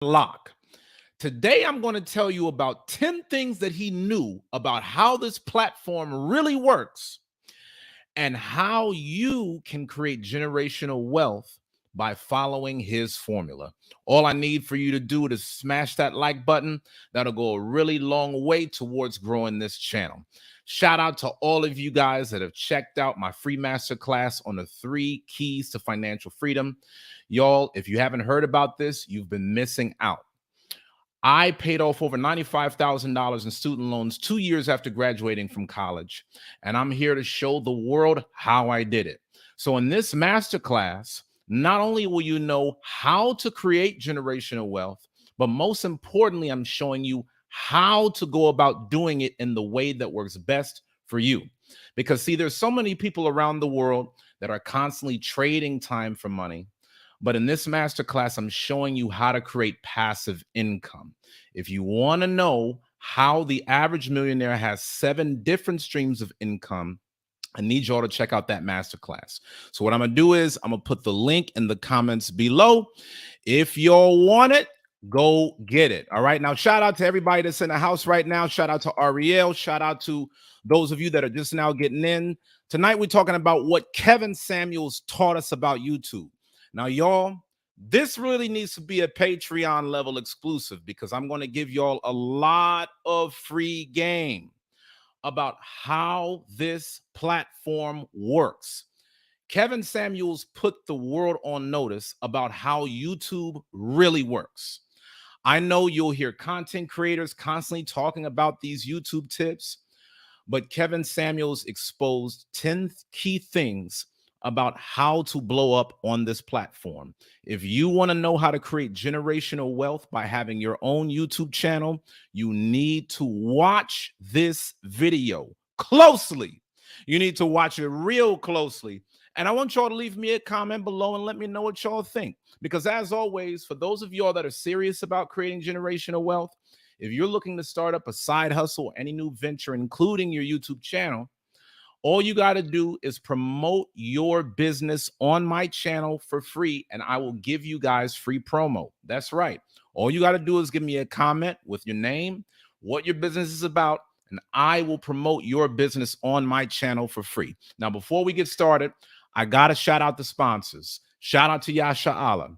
Lock. Today, I'm going to tell you about 10 things that he knew about how this platform really works and how you can create generational wealth by following his formula. All I need for you to do is smash that like button. That'll go a really long way towards growing this channel. Shout out to all of you guys that have checked out my free masterclass on the 3 keys to financial freedom. Y'all, if you haven't heard about this, you've been missing out. I paid off over $95,000 in student loans 2 years after graduating from college, and I'm here to show the world how I did it. So in this masterclass, not only will you know how to create generational wealth, but most importantly, I'm showing you how to go about doing it in the way that works best for you. Because see, there's so many people around the world that are constantly trading time for money. But in this masterclass, I'm showing you how to create passive income. If you want to know how the average millionaire has 7 different streams of income, I need y'all to check out that masterclass. So what I'm going to do is I'm going to put the link in the comments below. If y'all want it, go get it. All right. Now, shout out to everybody that's in the house right now. Shout out to Ariel. Shout out to those of you that are just now getting in. Tonight, we're talking about what Kevin Samuels taught us about YouTube. Now, y'all, this really needs to be a Patreon level exclusive because I'm going to give y'all a lot of free game about how this platform works. Kevin Samuels put the world on notice about how YouTube really works. I know you'll hear content creators constantly talking about these YouTube tips, but Kevin Samuels exposed 10 key things about how to blow up on this platform. If you want to know how to create generational wealth by having your own YouTube channel, you need to watch this video closely. You need to watch it real closely. And I want y'all to leave me a comment below and let me know what y'all think. Because as always, for those of y'all that are serious about creating generational wealth, if you're looking to start up a side hustle or any new venture, including your YouTube channel, all you got to do is promote your business on my channel for free, and I will give you guys free promo. That's right. All you got to do is give me a comment with your name, what your business is about, and I will promote your business on my channel for free. Now, before we get started, I got to shout out the sponsors. Shout out to Yasha Allah.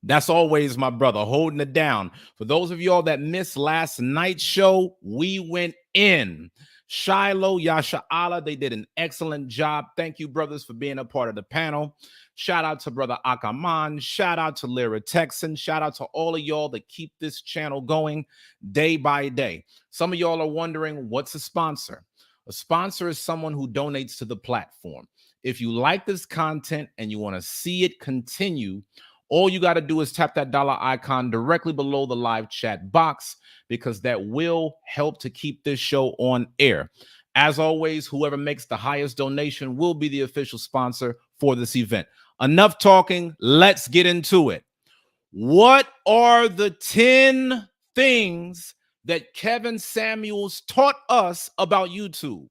That's always my brother holding it down. For those of y'all that missed last night's show, we went in. Shiloh, Yasha Allah, they did an excellent job. Thank you, brothers, for being a part of the panel. Shout out to Brother Akaman. Shout out to Lyra Texan. Shout out to all of y'all that keep this channel going day by day. Some of y'all are wondering, what's a sponsor? A sponsor is someone who donates to the platform. If you like this content and you want to see it continue, all you got to do is tap that dollar icon directly below the live chat box, because that will help to keep this show on air. As always, whoever makes the highest donation will be the official sponsor for this event. Enough talking. Let's get into it. What are the 10 things that Kevin Samuels taught us about YouTube?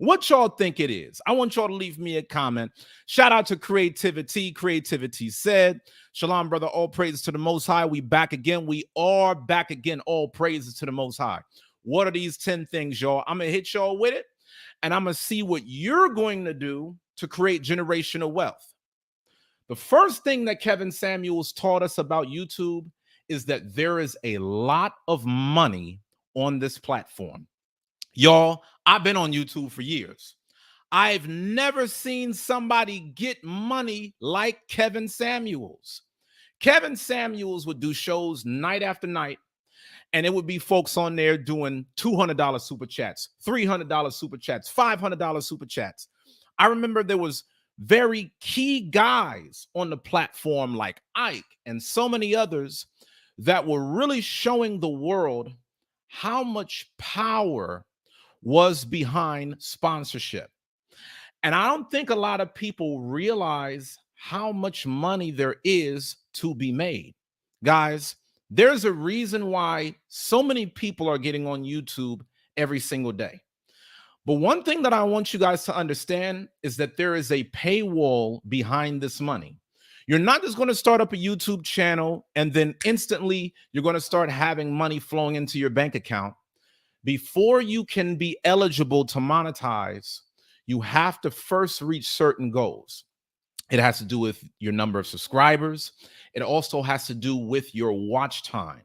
What y'all think it is? I want y'all to leave me a comment. Shout out to Creativity. Creativity said, Shalom, brother. All praises to the Most High. We back again. We are back again. All praises to the Most High. What are these 10 things, y'all? I'm going to hit y'all with it, and I'm going to see what you're going to do to create generational wealth. The first thing that Kevin Samuels taught us about YouTube is that there is a lot of money on this platform. Y'all, I've been on YouTube for years. I've never seen somebody get money like Kevin Samuels. Kevin Samuels would do shows night after night, and it would be folks on there doing $200 super chats, $300 super chats, $500 super chats. I remember there was very key guys on the platform like Ike and so many others that were really showing the world how much power was behind sponsorship. And I don't think a lot of people realize how much money there is to be made. Guys, there's a reason why so many people are getting on YouTube every single day. But one thing that I want you guys to understand is that there is a paywall behind this money. You're not just going to start up a YouTube channel and then instantly you're going to start having money flowing into your bank account. Before you can be eligible to monetize, you have to first reach certain goals. It has to do with your number of subscribers. It also has to do with your watch time.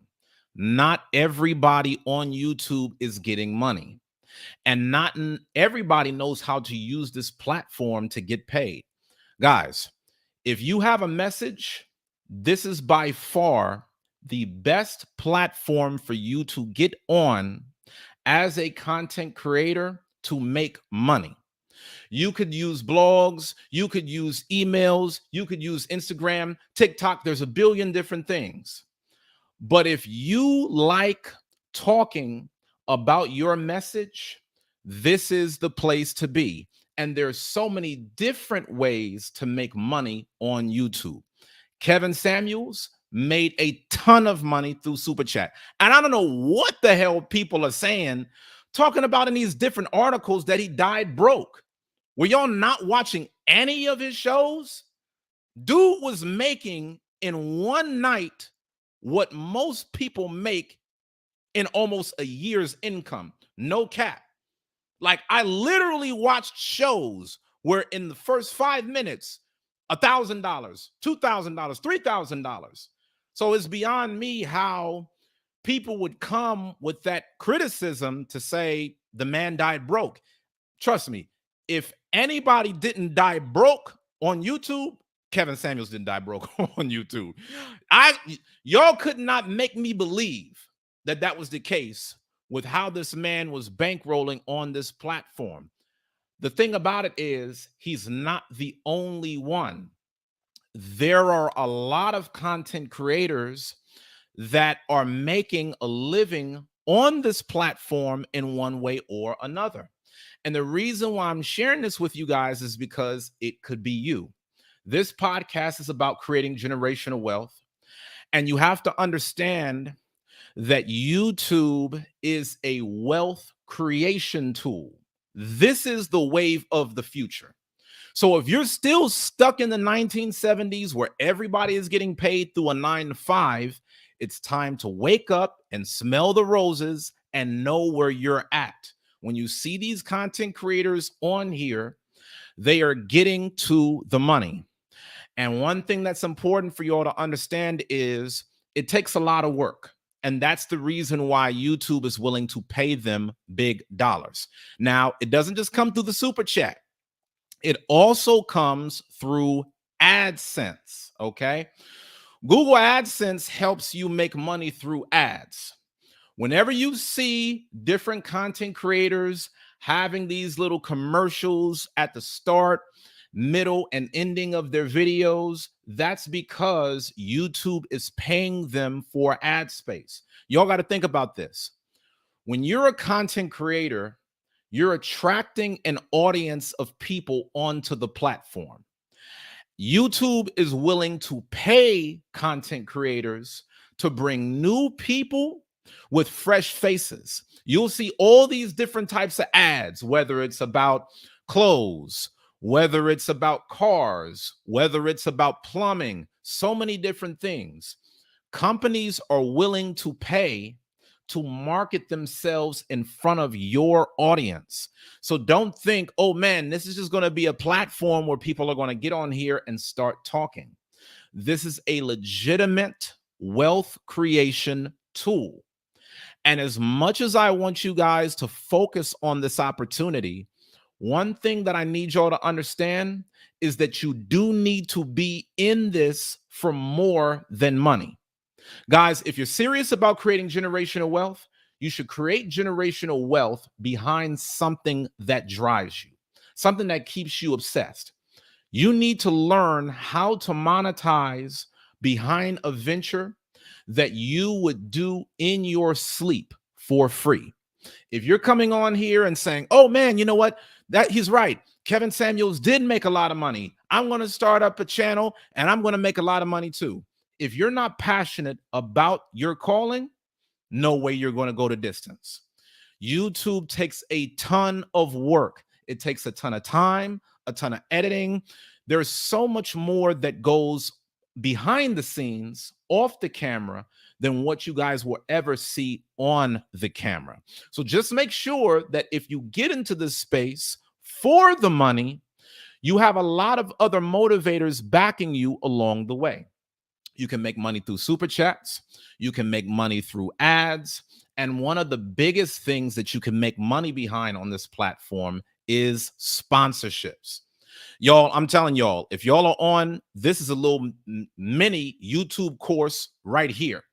Not everybody on YouTube is getting money, and not everybody knows how to use this platform to get paid. Guys, if you have a message, this is by far the best platform for you to get on as a content creator to make money. You could use blogs, you could use emails, you could use Instagram, TikTok. There's a billion different things. But if you like talking about your message, this is the place to be. And there's so many different ways to make money on YouTube. Kevin Samuels made a ton of money through Super Chat. And I don't know what the hell people are saying, talking about in these different articles that he died broke. Were y'all not watching any of his shows? Dude was making in one night what most people make in almost a year's income. No cap. Like, I literally watched shows where in the first 5 minutes, $1,000, $2,000, $3,000. So it's beyond me how people would come with that criticism to say the man died broke. Trust me, if anybody didn't die broke on YouTube, Kevin Samuels didn't die broke on YouTube. Y'all could not make me believe that that was the case with how this man was bankrolling on this platform. The thing about it is, he's not the only one. There are a lot of content creators that are making a living on this platform in one way or another. And the reason why I'm sharing this with you guys is because it could be you. This podcast is about creating generational wealth. And you have to understand that YouTube is a wealth creation tool. This is the wave of the future. So if you're still stuck in the 1970s where everybody is getting paid through a 9 to 5, it's time to wake up and smell the roses and know where you're at. When you see these content creators on here, they are getting to the money. And one thing that's important for you all to understand is it takes a lot of work. And that's the reason why YouTube is willing to pay them big dollars. Now, it doesn't just come through the super chat. It also comes through AdSense, okay? Google AdSense helps you make money through ads. Whenever you see different content creators having these little commercials at the start, middle, and ending of their videos, that's because YouTube is paying them for ad space. Y'all got to think about this. When you're a content creator, you're attracting an audience of people onto the platform. YouTube is willing to pay content creators to bring new people with fresh faces. You'll see all these different types of ads, whether it's about clothes, whether it's about cars, whether it's about plumbing, so many different things. Companies are willing to pay to market themselves in front of your audience. So don't think, oh man, this is just going to be a platform where people are going to get on here and start talking. This is a legitimate wealth creation tool. And as much as I want you guys to focus on this opportunity, one thing that I need y'all to understand is that you do need to be in this for more than money. Guys, if you're serious about creating generational wealth, you should create generational wealth behind something that drives you, something that keeps you obsessed. You need to learn how to monetize behind a venture that you would do in your sleep for free. If you're coming on here and saying, oh man, you know what? That he's right. Kevin Samuels did make a lot of money. I'm going to start up a channel and I'm going to make a lot of money too. If you're not passionate about your calling, no way you're going to go the distance. YouTube takes a ton of work. It takes a ton of time, a ton of editing. There's so much more that goes behind the scenes, off the camera, than what you guys will ever see on the camera. So just make sure that if you get into this space for the money, you have a lot of other motivators backing you along the way. You can make money through super chats. You can make money through ads. And one of the biggest things that you can make money behind on this platform is sponsorships. Y'all, I'm telling y'all, if y'all are on, this is a little mini YouTube course right here.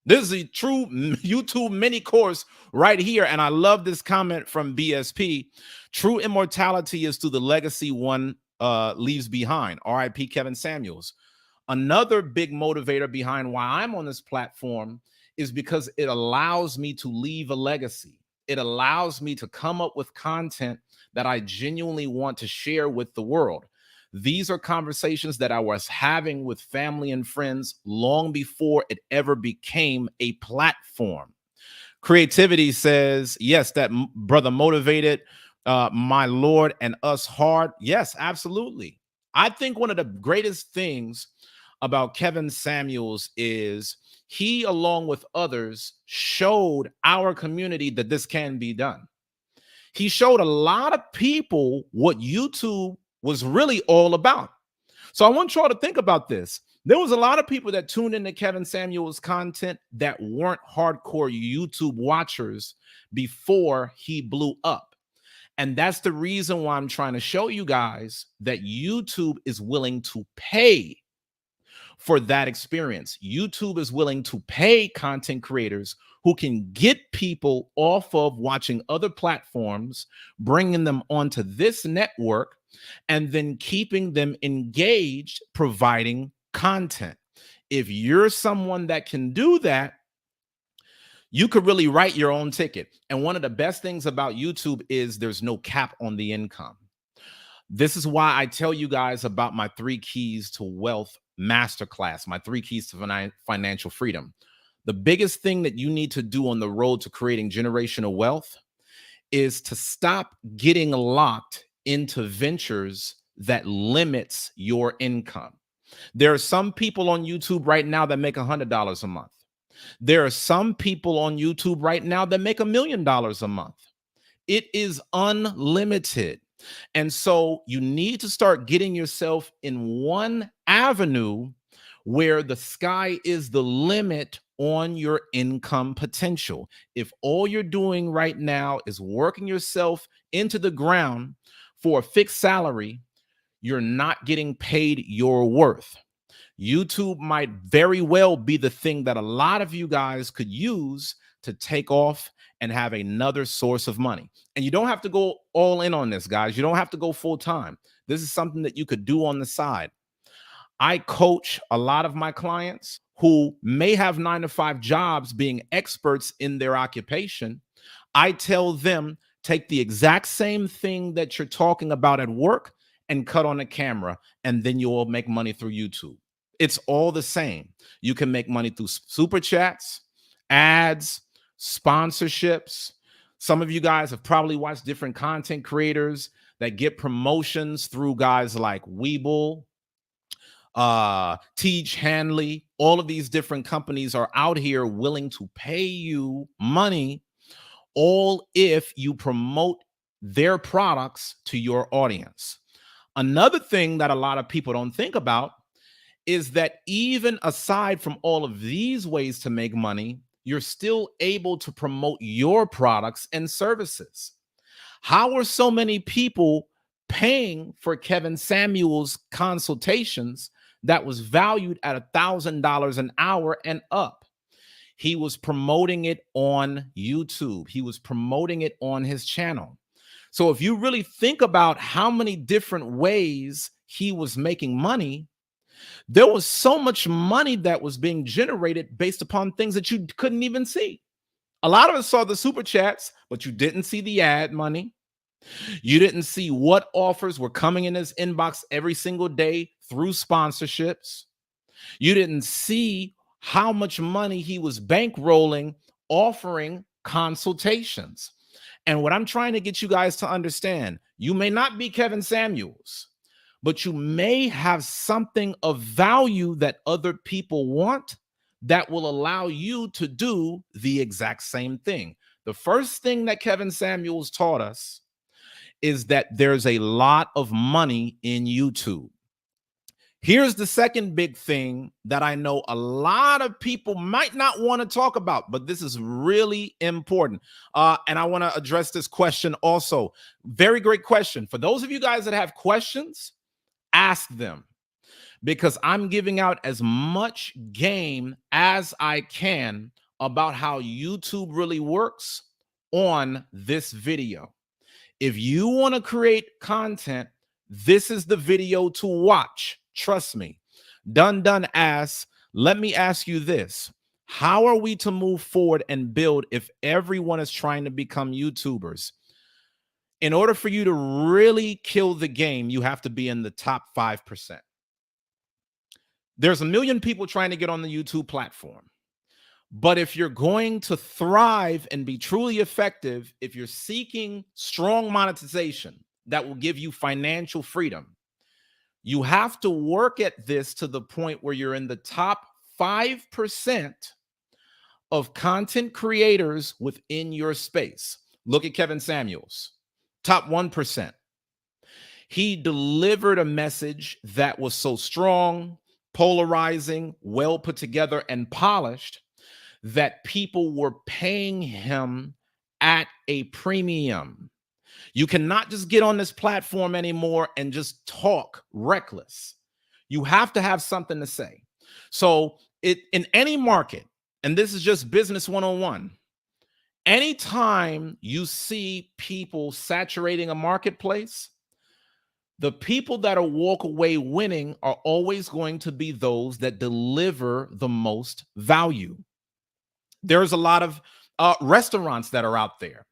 This is a true YouTube mini course right here. And I love this comment from BSP. True immortality is through the legacy one leaves behind. RIP Kevin Samuels. Another big motivator behind why I'm on this platform is because it allows me to leave a legacy. It allows me to come up with content that I genuinely want to share with the world. These are conversations that I was having with family and friends long before it ever became a platform. Creativity says, yes, that brother motivated my Lord and us hard. Yes, absolutely. I think one of the greatest things about Kevin Samuels is he, along with others, showed our community that this can be done. He showed a lot of people what YouTube was really all about. So I want y'all to think about this. There was a lot of people that tuned into Kevin Samuels' content that weren't hardcore YouTube watchers before he blew up. And that's the reason why I'm trying to show you guys that YouTube is willing to pay for that experience. YouTube is willing to pay content creators who can get people off of watching other platforms, bringing them onto this network, and then keeping them engaged, providing content. If you're someone that can do that, you could really write your own ticket. And one of the best things about YouTube is there's no cap on the income. This is why I tell you guys about my 3 keys to wealth masterclass, my 3 keys to financial freedom. The biggest thing that you need to do on the road to creating generational wealth is to stop getting locked into ventures that limits your income. There are some people on YouTube right now that make $100 a month. There are some people on YouTube right now that make $1 million a month. It is unlimited. And so you need to start getting yourself in one avenue where the sky is the limit on your income potential. If all you're doing right now is working yourself into the ground for a fixed salary, you're not getting paid your worth. YouTube might very well be the thing that a lot of you guys could use to take off and have another source of money. And you don't have to go all in on this, guys. You don't have to go full time. This is something that you could do on the side. I coach a lot of my clients who may have 9-to-5 jobs being experts in their occupation. I tell them, take the exact same thing that you're talking about at work and cut on a camera, and then you'll make money through YouTube. It's all the same. You can make money through super chats, ads, sponsorships. Some of you guys have probably watched different content creators that get promotions through guys like Weeble, Teach Hanley. All of these different companies are out here willing to pay you money, all if you promote their products to your audience. Another thing that a lot of people don't think about is that even aside from all of these ways to make money, you're still able to promote your products and services. How are so many people paying for Kevin Samuels' consultations that was valued at $1,000 an hour and up? He was promoting it on YouTube. He was promoting it on his channel. So if you really think about how many different ways he was making money, there was so much money that was being generated based upon things that you couldn't even see. A lot of us saw the super chats, but you didn't see the ad money. You didn't see what offers were coming in his inbox every single day through sponsorships. You didn't see how much money he was bankrolling, offering consultations. And what I'm trying to get you guys to understand, you may not be Kevin Samuels, but you may have something of value that other people want that will allow you to do the exact same thing. The first thing that Kevin Samuels taught us is that there's a lot of money in YouTube. Here's the second big thing that I know a lot of people might not want to talk about, but this is really important. And I want to address this question also. Very great question. For those of you guys that have questions, ask them, because I'm giving out as much game as I can about how YouTube really works on this video. If you want to create content, this is the video to watch. Trust me. Dun asks, let me ask you this. How are we to move forward and build if everyone is trying to become YouTubers? In order for you to really kill the game, you have to be in the top 5%. There's a million people trying to get on the YouTube platform. But if you're going to thrive and be truly effective, if you're seeking strong monetization that will give you financial freedom, you have to work at this to the point where you're in the top 5% of content creators within your space. Look at Kevin Samuels, top 1%. He delivered a message that was so strong, polarizing, well put together, and polished that people were paying him at a premium. You cannot just get on this platform anymore and just talk reckless. You have to have something to say. So in any market, and this is just business 101, anytime you see people saturating a marketplace, the people that'll walk away winning are always going to be those that deliver the most value. There's a lot of restaurants that are out there,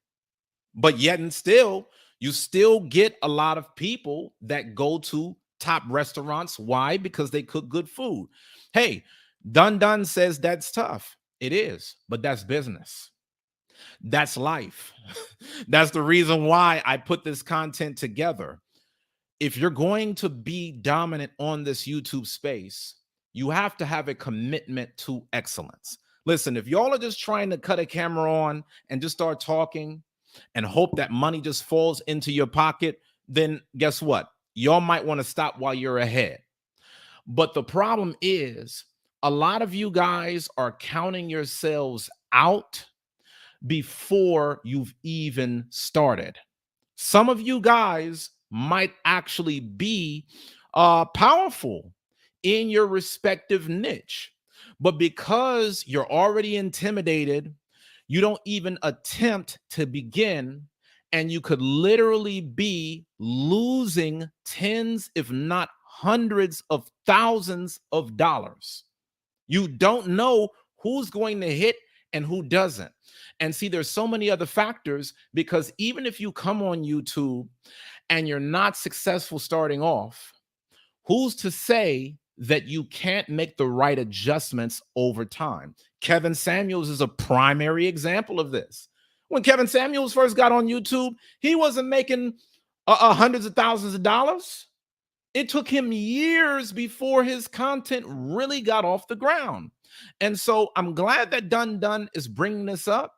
but yet and still, you still get a lot of people that go to top restaurants. Why? Because they cook good food. Hey, Dun says that's tough. It is, but that's business. That's life. That's the reason why I put this content together. If you're going to be dominant on this YouTube space, you have to have a commitment to excellence. Listen, if y'all are just trying to cut a camera on and just start talking and hope that money just falls into your pocket, then guess what? Y'all might want to stop while you're ahead. But the problem is, a lot of you guys are counting yourselves out before you've even started. Some of you guys might actually be powerful in your respective niche, but because you're already intimidated, you don't even attempt to begin, and you could literally be losing tens, if not hundreds of thousands of dollars. You don't know who's going to hit and who doesn't. And see, there's so many other factors, because even if you come on YouTube and you're not successful starting off, who's to say that you can't make the right adjustments over time? Kevin Samuels is a primary example of this. When Kevin Samuels first got on YouTube, he wasn't making hundreds of thousands of dollars. It took him years before his content really got off the ground. And so I'm glad that Dun is bringing this up,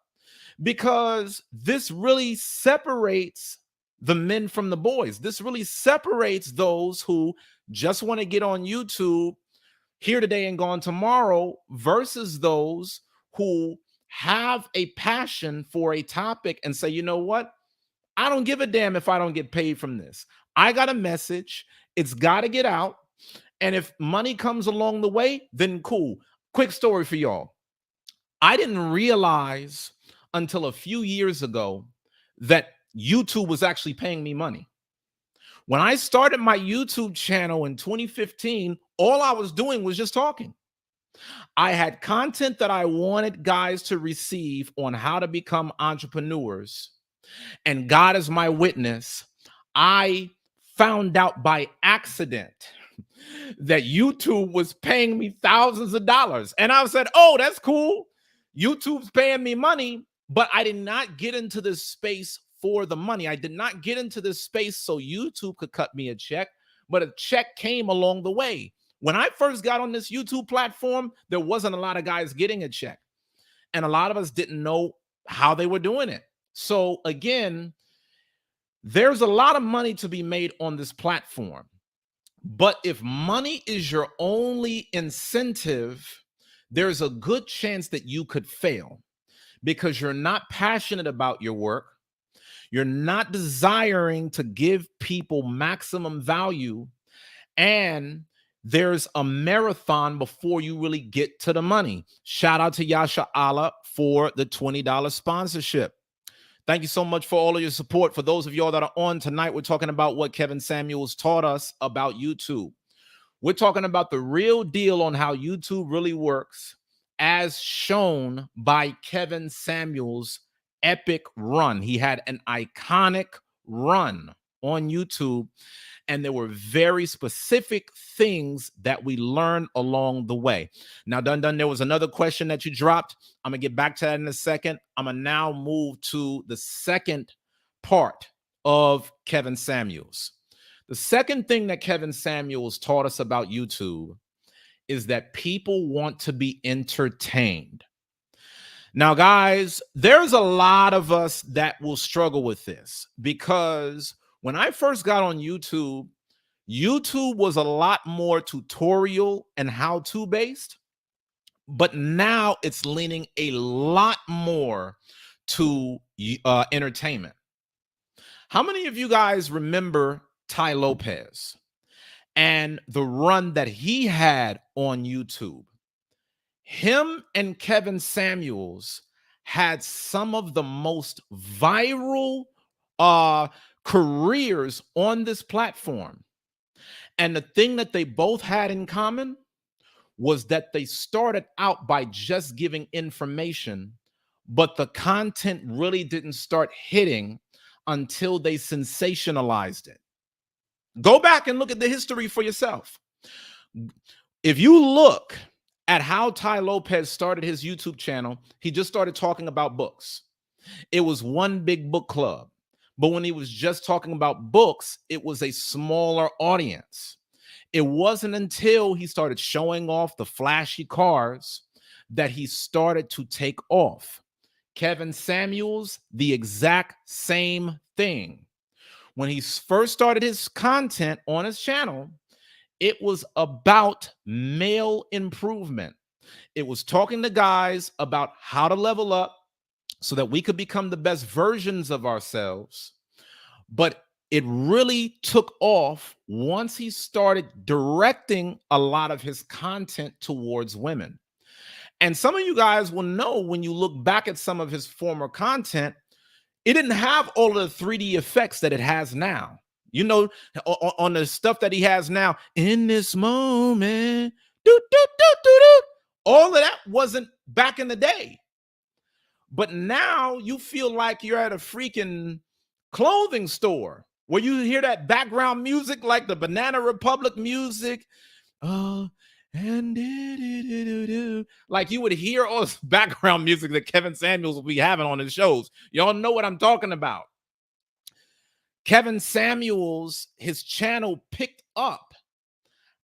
because this really separates the men from the boys. This really separates those who just want to get on YouTube here today and gone tomorrow versus those who have a passion for a topic and say, you know what? I don't give a damn if I don't get paid from this. I got a message. It's got to get out. And if money comes along the way, then cool. Quick story for y'all. I didn't realize until a few years ago that YouTube was actually paying me money. When I started my YouTube channel in 2015, all I was doing was just talking. I had content that I wanted guys to receive on how to become entrepreneurs. And God is my witness, I found out by accident that YouTube was paying me thousands of dollars. And I said, oh, that's cool. YouTube's paying me money. But I did not get into this space for the money. I did not get into this space so YouTube could cut me a check. but a check came along the way. When I first got on this YouTube platform, there wasn't a lot of guys getting a check, and a lot of us didn't know how they were doing it. So again, there's a lot of money to be made on this platform. But if money is your only incentive, there's a good chance that you could fail because you're not passionate about your work. You're not desiring to give people maximum value. And there's a marathon before you really get to the money. Shout out to Yasha Allah for the $20 sponsorship. Thank you so much for all of your support. For those of y'all that are on tonight, we're talking about what Kevin Samuels taught us about YouTube. We're talking about the real deal on how YouTube really works, as shown by Kevin Samuels' epic run. He had an iconic run on YouTube, and there were very specific things that we learned along the way. Now, done, there was another question that you dropped. I'm going to get back to that in a second. I'm going to now move to the second part of Kevin Samuels. The second thing that Kevin Samuels taught us about YouTube is that people want to be entertained. Now, guys, there's a lot of us that will struggle with this because when I first got on YouTube, YouTube was a lot more tutorial and how-to based, but now it's leaning a lot more to entertainment. How many of you guys remember Tai Lopez and the run that he had on YouTube? Him and Kevin Samuels had some of the most viral careers on this platform. And the thing that they both had in common was that they started out by just giving information, but the content really didn't start hitting until they sensationalized it. Go back and look at the history for yourself. If you look at how Tai Lopez started his YouTube channel, he just started talking about books. It was one big book club. But when he was just talking about books, it was a smaller audience. It wasn't until he started showing off the flashy cars that he started to take off. Kevin Samuels, the exact same thing. When he first started his content on his channel, it was about male improvement. It was talking to guys about how to level up so that we could become the best versions of ourselves. But it really took off once he started directing a lot of his content towards women. And some of you guys will know when you look back at some of his former content, it didn't have all of the 3D effects that it has now. You know, on the stuff that he has now, in this moment, all of that wasn't back in the day. But now you feel like you're at a freaking clothing store where you hear that background music like the Banana Republic music. And like you would hear all this background music that Kevin Samuels will be having on his shows. Y'all know what I'm talking about. Kevin Samuels, his channel picked up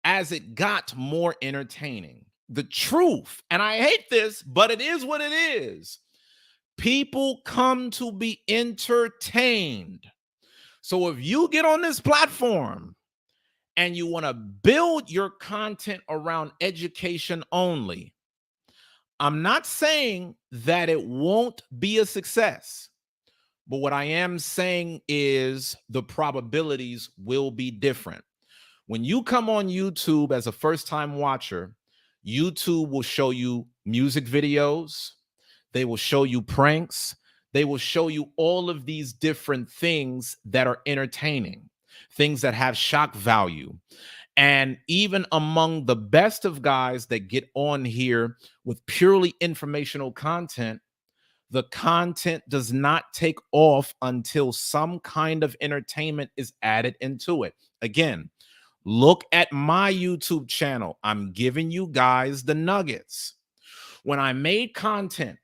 as it got more entertaining. The truth, and I hate this, but it is what it is. People come to be entertained. So if you get on this platform and you want to build your content around education only, I'm not saying that it won't be a success, but what I am saying is the probabilities will be different. When you come on YouTube as a first-time watcher, YouTube will show you music videos. They will show you pranks. They will show you all of these different things that are entertaining, things that have shock value. And even among the best of guys that get on here with purely informational content, the content does not take off until some kind of entertainment is added into it. Again, look at my YouTube channel. I'm giving you guys the nuggets. When I made content,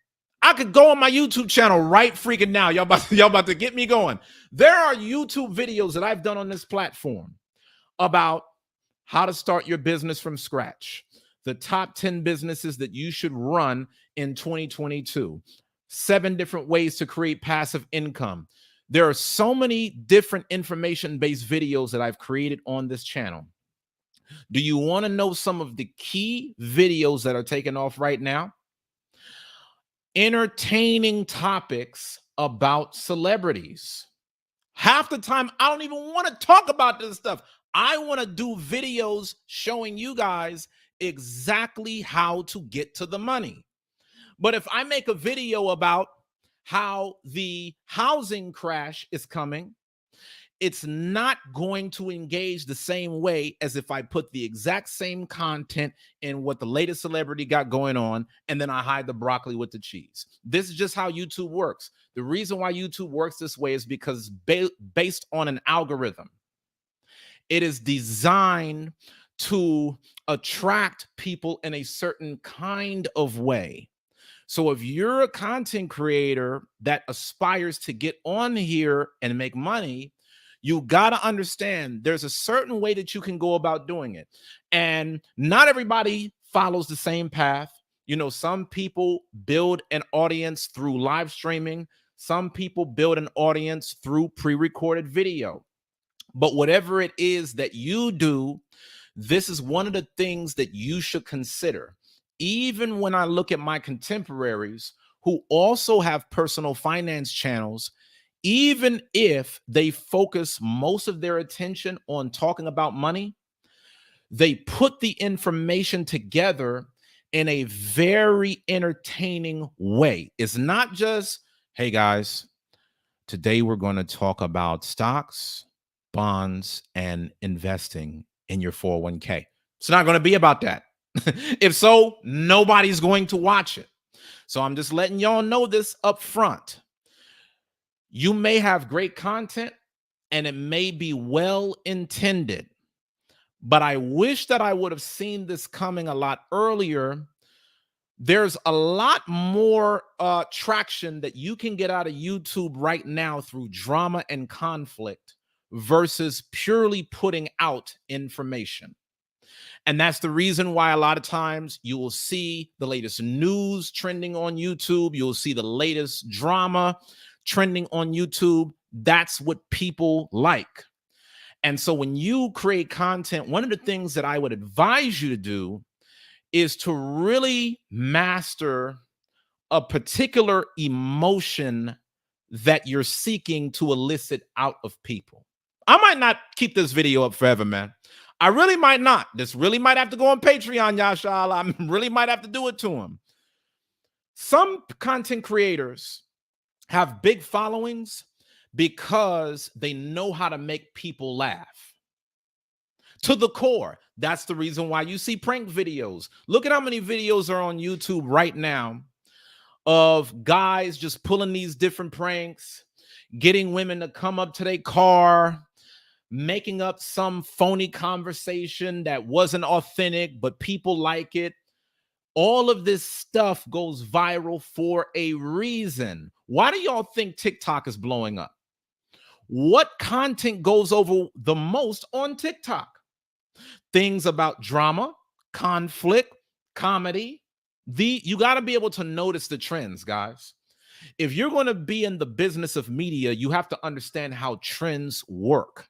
I could go on my YouTube channel right freaking now. Y'all about to get me going. There are YouTube videos that I've done on this platform about how to start your business from scratch, the top 10 businesses that you should run in 2022, 7 different ways to create passive income. There are so many different information-based videos that I've created on this channel. Do you want to know some of the key videos that are taking off right now? Entertaining topics about celebrities. Half the time, I don't even want to talk about this stuff. I want to do videos showing you guys exactly how to get to the money. But if I make a video about how the housing crash is coming, it's not going to engage the same way as if I put the exact same content in what the latest celebrity got going on, and then I hide the broccoli with the cheese. This is just how YouTube works. The reason why YouTube works this way is because based on an algorithm. It is designed to attract people in a certain kind of way. So if you're a content creator that aspires to get on here and make money, you got to understand there's a certain way that you can go about doing it. And not everybody follows the same path. You know, some people build an audience through live streaming. Some people build an audience through pre-recorded video. But whatever it is that you do, this is one of the things that you should consider. Even when I look at my contemporaries who also have personal finance channels, even if they focus most of their attention on talking about money, they put the information together in a very entertaining way. It's not just, hey guys, today we're going to talk about stocks, bonds, and investing in your 401k. It's not going to be about that. If so, nobody's going to watch it. So I'm just letting y'all know this up front. You may have great content and it may be well intended, but I wish that I would have seen this coming a lot earlier. There's a lot more traction that you can get out of YouTube right now through drama and conflict versus purely putting out information. And that's the reason why a lot of times you will see the latest news trending on YouTube. You'll see the latest drama trending on YouTube. That's what people like. And so when you create content, one of the things that I would advise you to do is to really master a particular emotion that you're seeking to elicit out of people. I might not keep this video up forever, man. I really might not. This really might have to go on Patreon, Yashal. I really might have to do it to him. Some content creators have big followings because they know how to make people laugh to the core. That's the reason why you see prank videos. Look at how many videos are on YouTube right now of guys just pulling these different pranks, getting women to come up to their car, making up some phony conversation that wasn't authentic, but people like it. All of this stuff goes viral for a reason. Why do y'all think TikTok is blowing up? What content goes over the most on TikTok? Things about drama, conflict, comedy. You got to be able to notice the trends, guys. If you're going to be in the business of media, you have to understand how trends work.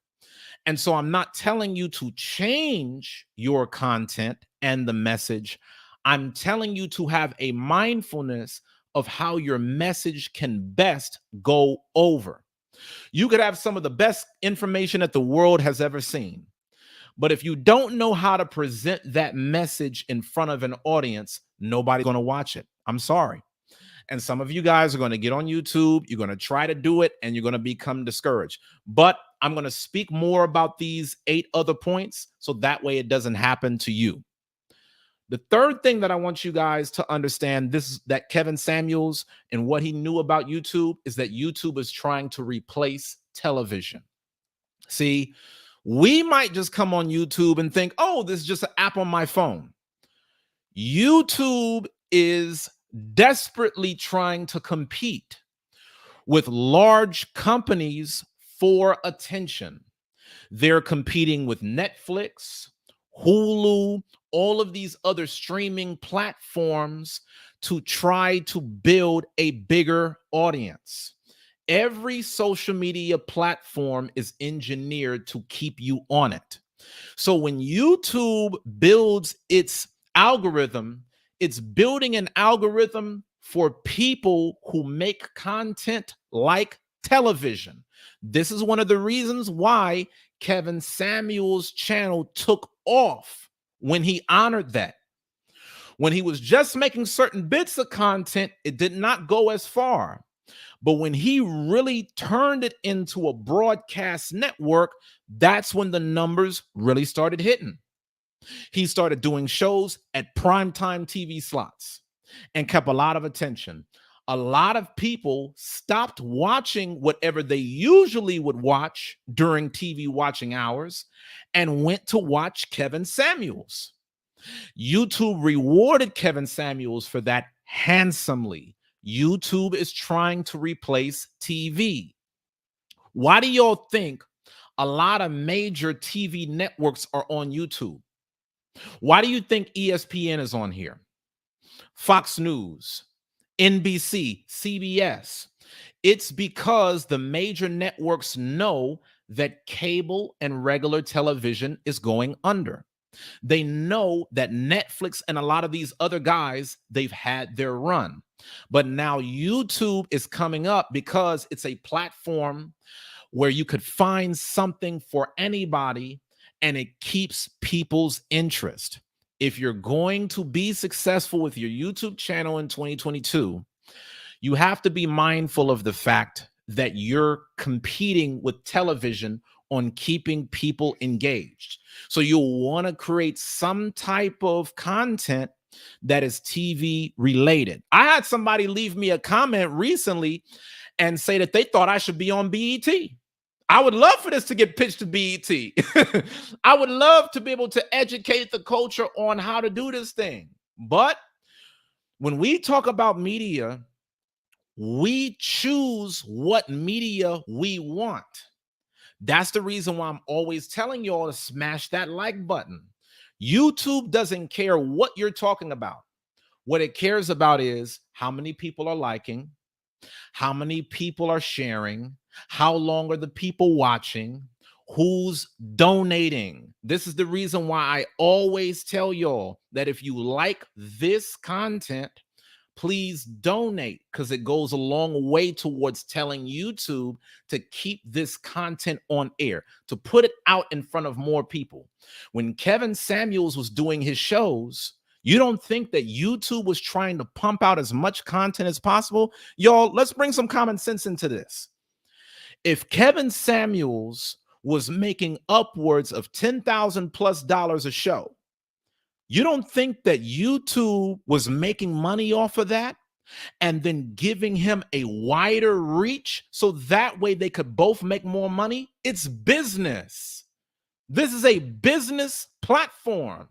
And so I'm not telling you to change your content and the message. I'm telling you to have a mindfulness of how your message can best go over. You could have some of the best information that the world has ever seen. But if you don't know how to present that message in front of an audience, nobody's going to watch it. I'm sorry. And some of you guys are going to get on YouTube, you're going to try to do it, and you're going to become discouraged. But I'm going to speak more about these 8 other points so that way it doesn't happen to you. The third thing that I want you guys to understand, that Kevin Samuels and what he knew about YouTube is that YouTube is trying to replace television. See, we might just come on YouTube and think, oh, this is just an app on my phone. YouTube is desperately trying to compete with large companies for attention. They're competing with Netflix, Hulu, all of these other streaming platforms to try to build a bigger audience. Every social media platform is engineered to keep you on it. So when YouTube builds its algorithm, it's building an algorithm for people who make content like television. This is one of the reasons why Kevin Samuels' channel took off when he honored that. When he was just making certain bits of content, it did not go as far. But when he really turned it into a broadcast network, that's when the numbers really started hitting. He started doing shows at primetime TV slots and kept a lot of attention. A lot of people stopped watching whatever they usually would watch during TV watching hours and went to watch Kevin Samuels. YouTube rewarded Kevin Samuels for that handsomely. YouTube is trying to replace TV. Why do y'all think a lot of major TV networks are on YouTube? Why do you think ESPN is on here? Fox News, NBC, CBS. It's because the major networks know that cable and regular television is going under. They know that Netflix and a lot of these other guys, they've had their run. But now YouTube is coming up because it's a platform where you could find something for anybody and it keeps people's interest. If you're going to be successful with your YouTube channel in 2022, you have to be mindful of the fact that you're competing with television on keeping people engaged. So you'll want to create some type of content that is TV related. I had somebody leave me a comment recently and say that they thought I should be on BET. I would love for this to get pitched to BET. I would love to be able to educate the culture on how to do this thing. But when we talk about media, we choose what media we want. That's the reason why I'm always telling y'all to smash that like button. YouTube doesn't care what you're talking about. What it cares about is how many people are liking, how many people are sharing, how long are the people watching, who's donating. This is the reason why I always tell y'all that if you like this content, please donate, because it goes a long way towards telling YouTube to keep this content on air, to put it out in front of more people. When Kevin Samuels was doing his shows, you don't think that YouTube was trying to pump out as much content as possible? Y'all, let's bring some common sense into this. If Kevin Samuels was making upwards of $10,000+ a show, you don't think that YouTube was making money off of that and then giving him a wider reach so that way they could both make more money? It's business. This is a business platform,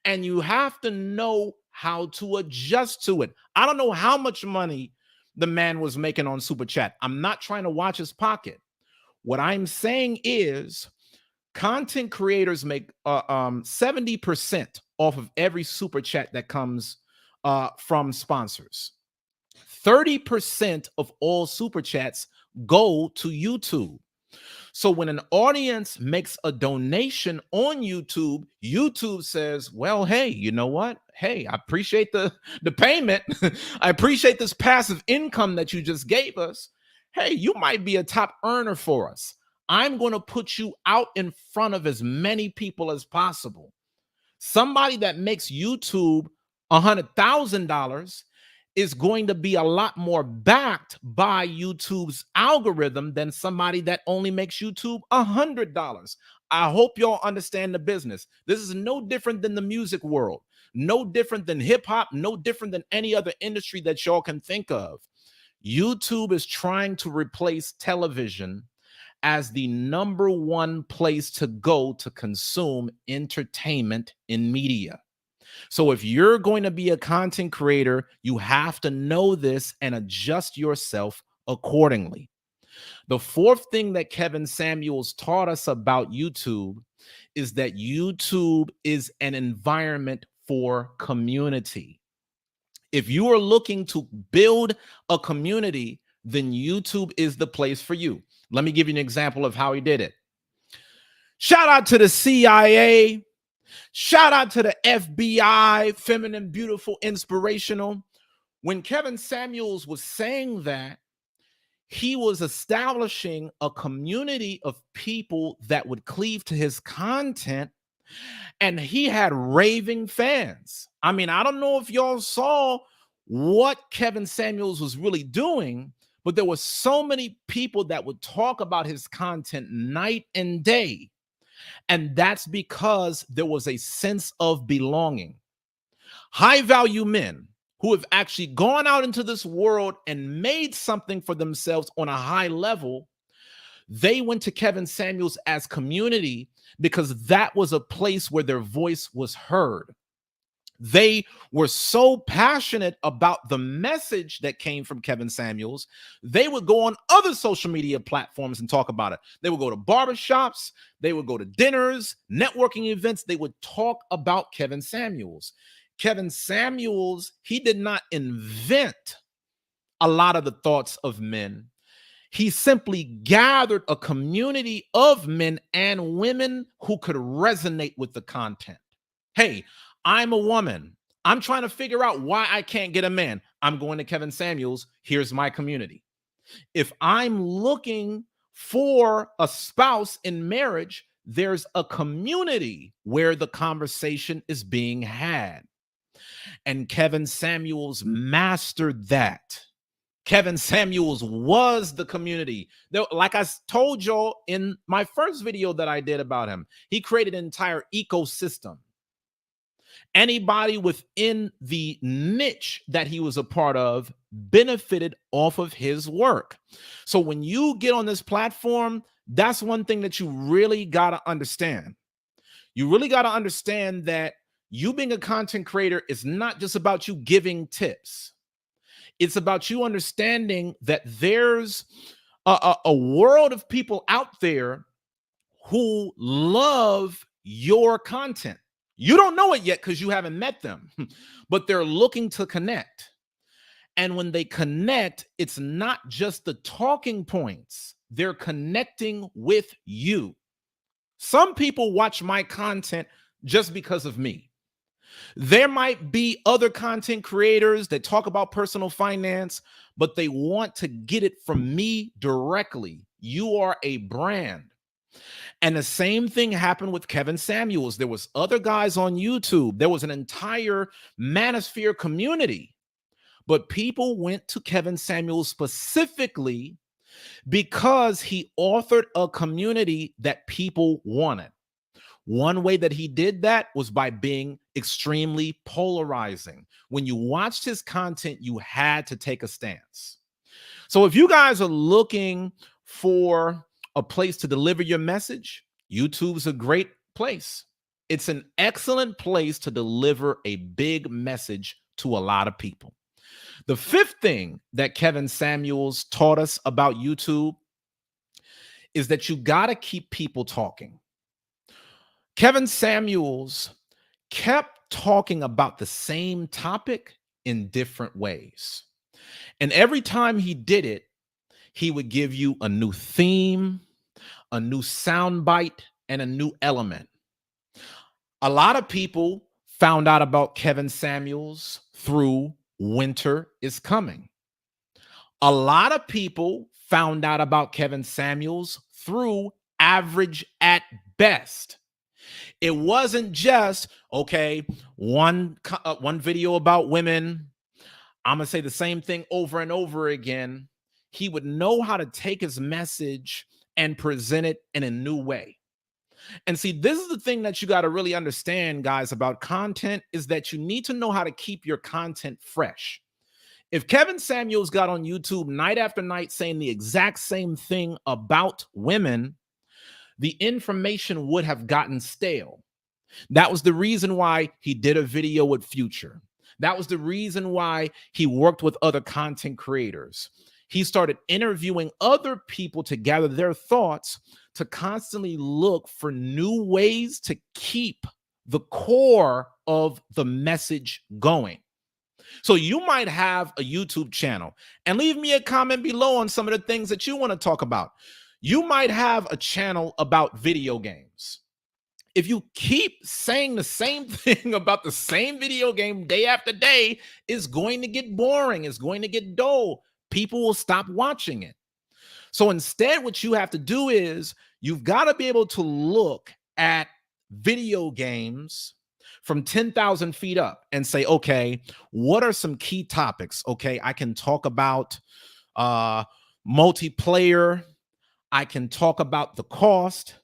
and you have to know how to adjust to it. I don't know how much money the man was making on Super Chat. I'm not trying to watch his pocket. What I'm saying is content creators make 70% off of every Super Chat that comes from sponsors. 30% of all Super Chats go to YouTube. So when an audience makes a donation on YouTube, YouTube says, well, hey, you know what? Hey, I appreciate the payment. I appreciate this passive income that you just gave us. Hey, you might be a top earner for us. I'm going to put you out in front of as many people as possible. Somebody that makes YouTube $100,000 is going to be a lot more backed by YouTube's algorithm than somebody that only makes YouTube $100. I hope y'all understand the business. This is no different than the music world, no different than hip hop, no different than any other industry that y'all can think of. YouTube is trying to replace television as the number one place to go to consume entertainment in media. So if you're going to be a content creator, you have to know this and adjust yourself accordingly. The fourth thing that Kevin Samuels taught us about YouTube is that YouTube is an environment for community. If you are looking to build a community, then YouTube is the place for you. Let me give you an example of how he did it. Shout out to the CIA. Shout out to the FBI, feminine, beautiful, inspirational. When Kevin Samuels was saying that, he was establishing a community of people that would cleave to his content, and he had raving fans. I mean, I don't know if y'all saw what Kevin Samuels was really doing, but there were so many people that would talk about his content night and day. And that's because there was a sense of belonging. High value men who have actually gone out into this world and made something for themselves on a high level, they went to Kevin Samuels as community because that was a place where their voice was heard. They were so passionate about the message that came from Kevin Samuels, they would go on other social media platforms and talk about it. They would go to barbershops, they would go to dinners, networking events, they would talk about Kevin Samuels. Kevin Samuels, he did not invent a lot of the thoughts of men. He simply gathered a community of men and women who could resonate with the content. Hey, I'm a woman. I'm trying to figure out why I can't get a man. I'm going to Kevin Samuels. Here's my community. If I'm looking for a spouse in marriage, there's a community where the conversation is being had. And Kevin Samuels mastered that. Kevin Samuels was the community. Like I told y'all in my first video that I did about him, he created an entire ecosystem. Anybody within the niche that he was a part of benefited off of his work. So when you get on this platform, that's one thing that you really got to understand. You really got to understand that you being a content creator is not just about you giving tips. It's about you understanding that there's a world of people out there who love your content. You don't know it yet because you haven't met them, but they're looking to connect. And when they connect, it's not just the talking points. They're connecting with you. Some people watch my content just because of me. There might be other content creators that talk about personal finance, but they want to get it from me directly. You are a brand. And the same thing happened with Kevin Samuels. There was other guys on YouTube. There was an entire manosphere community. But people went to Kevin Samuels specifically because he authored a community that people wanted. One way that he did that was by being extremely polarizing. When you watched his content, you had to take a stance. So if you guys are looking for a place to deliver your message, YouTube's a great place. It's an excellent place to deliver a big message to a lot of people. The fifth thing that Kevin Samuels taught us about YouTube is that you got to keep people talking. Kevin Samuels kept talking about the same topic in different ways. And every time he did it, he would give you a new theme, a new soundbite, and a new element. A lot of people found out about Kevin Samuels through Winter is Coming. A lot of people found out about Kevin Samuels through Average at Best. It wasn't just, okay, one video about women. I'm going to say the same thing over and over again. He would know how to take his message and present it in a new way. And see, this is the thing that you got to really understand, guys, about content is that you need to know how to keep your content fresh. If Kevin Samuels got on YouTube night after night saying the exact same thing about women, the information would have gotten stale. That was the reason why he did a video with Future. That was the reason why he worked with other content creators. He started interviewing other people to gather their thoughts, to constantly look for new ways to keep the core of the message going. So you might have a YouTube channel, and leave me a comment below on some of the things that you want to talk about. You might have a channel about video games. If you keep saying the same thing about the same video game day after day, it's going to get boring. It's going to get dull. People will stop watching it. So instead, what you have to do is you've got to be able to look at video games from 10,000 feet up and say, okay, what are some key topics? Okay, I can talk about multiplayer. I can talk about the cost.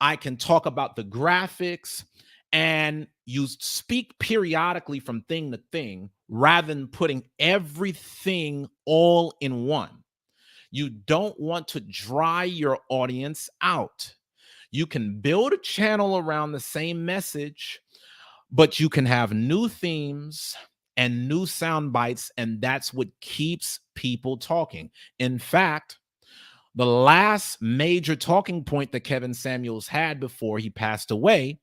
I can talk about the graphics, and you speak periodically from thing to thing rather than putting everything all in one. You don't want to dry your audience out. You can build a channel around the same message, but you can have new themes and new sound bites, and that's what keeps people talking. In fact, the last major talking point that Kevin Samuels had before he passed away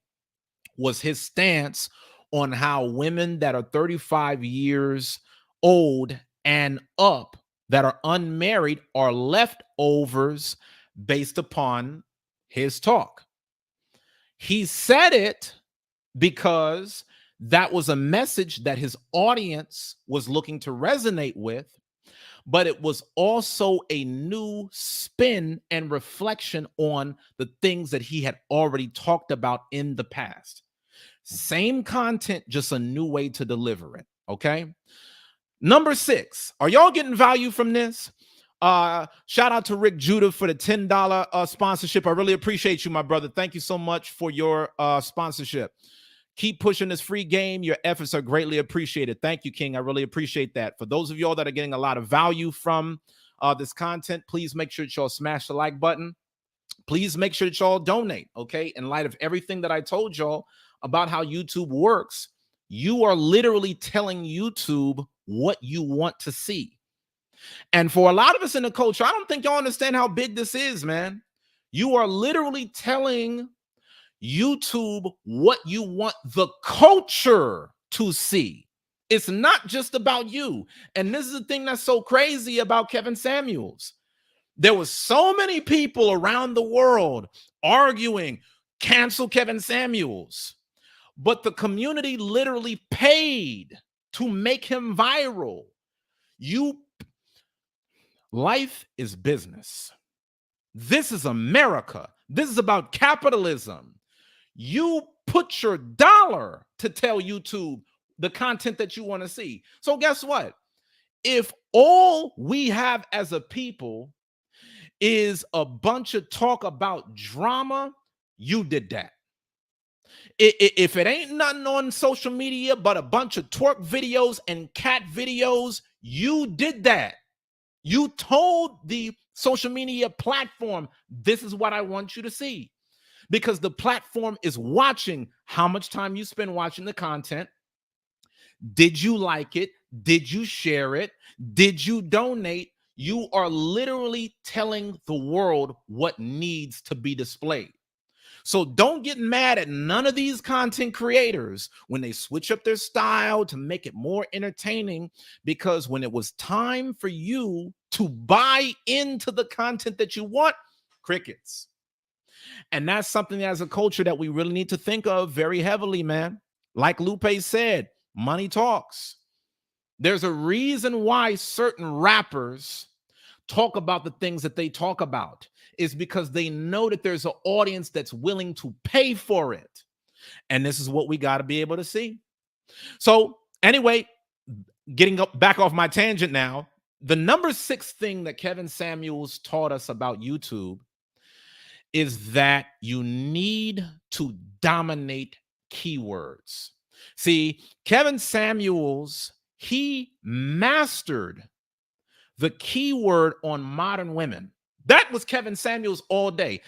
was his stance on how women that are 35 years old and up that are unmarried are leftovers based upon his talk. He said it because that was a message that his audience was looking to resonate with, but it was also a new spin and reflection on the things that he had already talked about in the past. Same content, just a new way to deliver it. Okay. Number 6, are y'all getting value from this? Shout out to Rick Judah for the $10 sponsorship. I really appreciate you, my brother. Thank you so much for your sponsorship. Keep pushing this free game. Your efforts are greatly appreciated. Thank you, King. I really appreciate that. For those of y'all that are getting a lot of value from this content, please make sure that y'all smash the like button. Please make sure that y'all donate, okay? In light of everything that I told y'all about how YouTube works, you are literally telling YouTube what you want to see. And for a lot of us in the culture, I don't think y'all understand how big this is, man. You are literally telling YouTube what you want the culture to see. It's not just about you. And this is the thing that's so crazy about Kevin Samuels. There was so many people around the world arguing, cancel Kevin Samuels. But the community literally paid to make him viral. Life is business. This is America. This is about capitalism. You put your dollar to tell YouTube the content that you want to see. So guess what? If all we have as a people is a bunch of talk about drama, you did that. If it ain't nothing on social media but a bunch of twerk videos and cat videos, you did that. You told the social media platform, this is what I want you to see. Because the platform is watching how much time you spend watching the content. Did you like it? Did you share it? Did you donate? You are literally telling the world what needs to be displayed. So don't get mad at none of these content creators when they switch up their style to make it more entertaining, because when it was time for you to buy into the content that you want, crickets. And that's something as a culture that we really need to think of very heavily, man. Like Lupe said, money talks. There's a reason why certain rappers talk about the things that they talk about, is because they know that there's an audience that's willing to pay for it. And this is what we got to be able to see. So anyway, back off my tangent now, the number 6 thing that Kevin Samuels taught us about YouTube is that you need to dominate keywords. See, Kevin Samuels, he mastered the keyword on modern women. That was Kevin Samuels all day.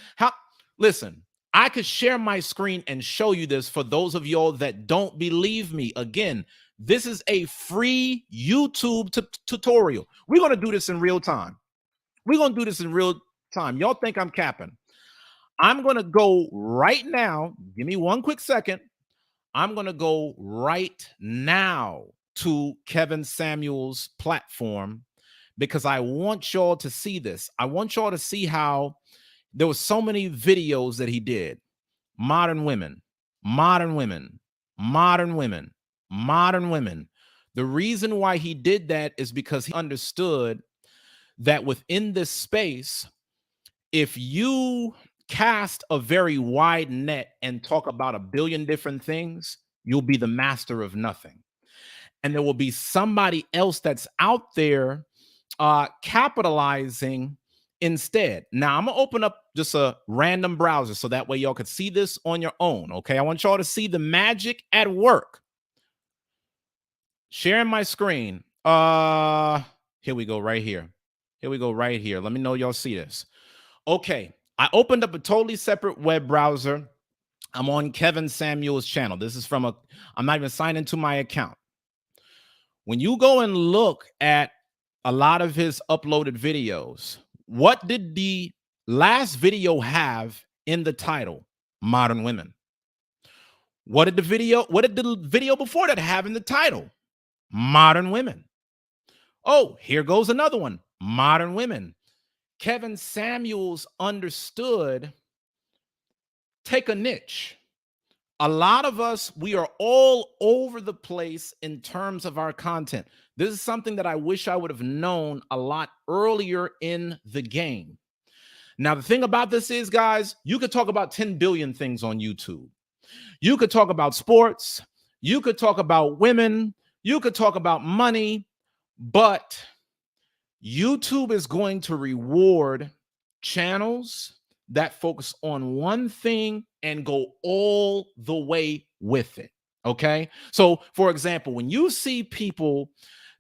Listen, I could share my screen and show you this for those of y'all that don't believe me. Again, This is a free YouTube tutorial. We're going to do this in real time. We're going to do this in real time. Y'all think I'm capping. I'm going to go right now. Give me one quick second. I'm going to go right now to Kevin Samuel's platform because I want y'all to see this. I want y'all to see how there were so many videos that he did. Modern women, modern women, modern women, modern women. The reason why he did that is because he understood that within this space, if you cast a very wide net and talk about a billion different things, you'll be the master of nothing. And there will be somebody else that's out there capitalizing instead. Now, I'm going to open up just a random browser so that way y'all could see this on your own, okay? I want y'all to see the magic at work. Sharing my screen. Here we go right here. Here we go right here. Let me know y'all see this. Okay, I opened up a totally separate web browser. I'm on Kevin Samuel's channel. This is from I'm not even signed into my account. When you go and look at a lot of his uploaded videos, what did the last video have in the title? Modern women. What did the video before that have in the title? Modern women. Oh, here goes another one. Modern women. Kevin Samuels understood, take a niche. A lot of us, we are all over the place in terms of our content. This is something that I wish I would have known a lot earlier in the game. Now, the thing about this is, guys, you could talk about 10 billion things on YouTube. You could talk about sports. You could talk about women. You could talk about money, but YouTube is going to reward channels that focus on one thing and go all the way with it. Okay. So, for example, when you see people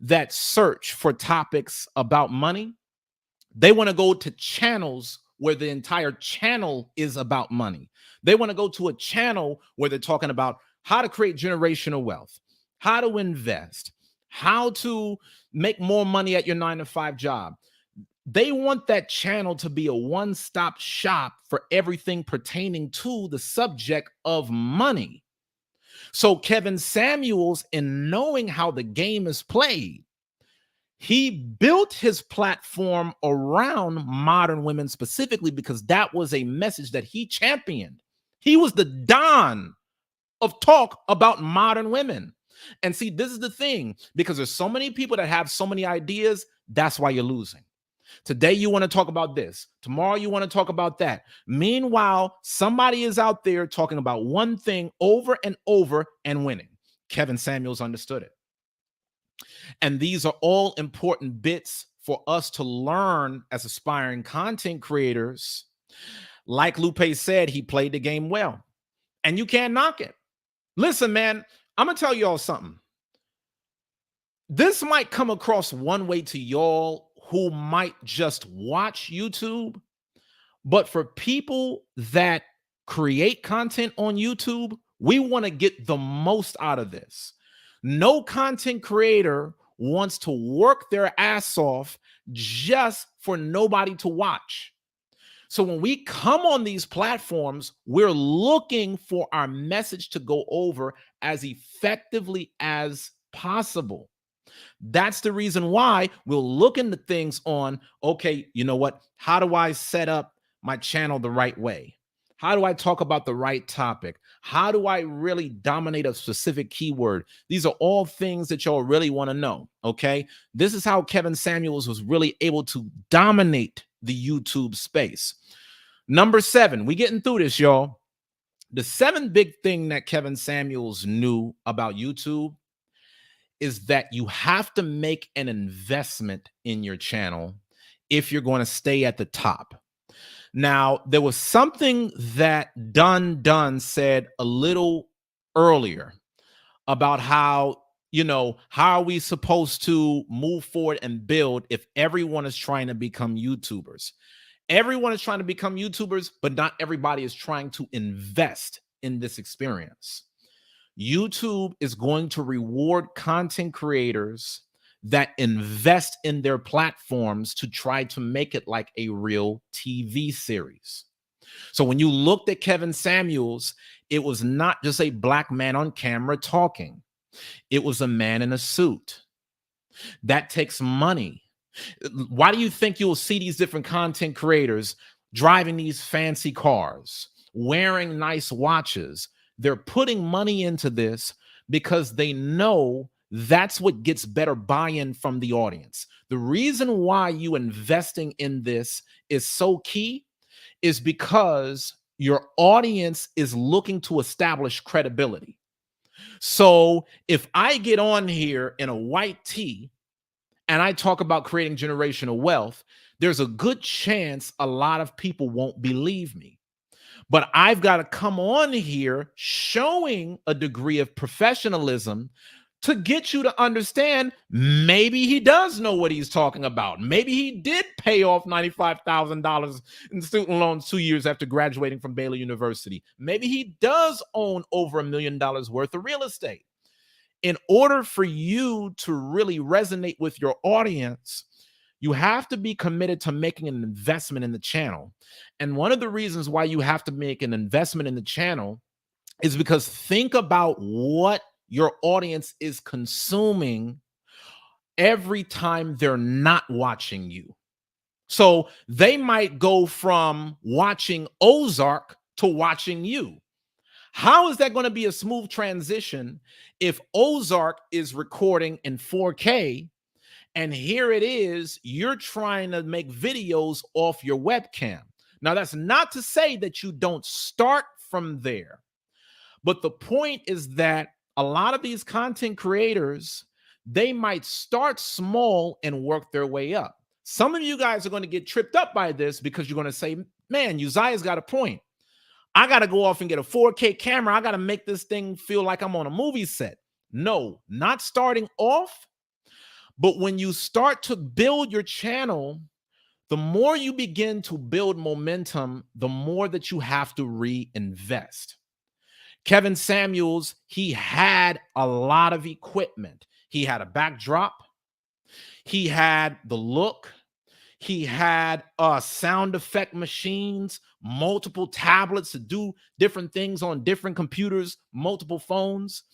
that search for topics about money, they want to go to channels where the entire channel is about money. They want to go to a channel where they're talking about how to create generational wealth, how to invest, how to make more money at your 9-to-5 job. They want that channel to be a one-stop shop for everything pertaining to the subject of money. So Kevin Samuels, in knowing how the game is played, he built his platform around modern women specifically because that was a message that he championed. He was the Don of talk about modern women. And see, this is the thing, because there's so many people that have so many ideas. That's why you're losing. Today, you want to talk about this. Tomorrow, you want to talk about that. Meanwhile, somebody is out there talking about one thing over and over and winning. Kevin Samuels understood it. And these are all important bits for us to learn as aspiring content creators. Like Lupe said, he played the game well, and you can't knock it. Listen, man, I'm going to tell y'all something. This might come across one way to y'all who might just watch YouTube, but for people that create content on YouTube, we want to get the most out of this. No content creator wants to work their ass off just for nobody to watch. So when we come on these platforms, we're looking for our message to go over as effectively as possible. That's the reason why we'll look into things on, okay, you know what? How do I set up my channel the right way? How do I talk about the right topic? How do I really dominate a specific keyword? These are all things that y'all really want to know, okay? This is how Kevin Samuels was really able to dominate the YouTube space. Number 7, we getting through this, y'all. The 7th big thing that Kevin Samuels knew about YouTube is that you have to make an investment in your channel if you're going to stay at the top. Now, there was something that Dunn said a little earlier about how, how are we supposed to move forward and build if everyone is trying to become YouTubers? Everyone is trying to become YouTubers, but not everybody is trying to invest in this experience. YouTube is going to reward content creators that invest in their platforms to try to make it like a real TV series. So when you looked at Kevin Samuels, it was not just a black man on camera talking. It was a man in a suit. That takes money. Why do you think you'll see these different content creators driving these fancy cars, wearing nice watches? They're putting money into this because they know that's what gets better buy-in from the audience. The reason why you investing in this is so key is because your audience is looking to establish credibility. So if I get on here in a white tee and I talk about creating generational wealth, there's a good chance a lot of people won't believe me. But I've got to come on here showing a degree of professionalism to get you to understand maybe he does know what he's talking about. Maybe he did pay off $95,000 in student loans 2 years after graduating from Baylor University. Maybe he does own over $1 million worth of real estate. In order for you to really resonate with your audience, you have to be committed to making an investment in the channel. And one of the reasons why you have to make an investment in the channel is because think about what your audience is consuming every time they're not watching you. So they might go from watching Ozark to watching you. How is that going to be a smooth transition if Ozark is recording in 4K and here it is, you're trying to make videos off your webcam? Now, that's not to say that you don't start from there, but the point is that a lot of these content creators, they might start small and work their way up. Some of you guys are going to get tripped up by this because you're going to say, man, Uzziah's got a point. I got to go off and get a 4K camera. I got to make this thing feel like I'm on a movie set. No, not starting off. But when you start to build your channel, the more you begin to build momentum, the more that you have to reinvest. Kevin Samuels, he had a lot of equipment. He had a backdrop. He had the look. He had sound effect machines, multiple tablets to do different things on different computers, multiple phones.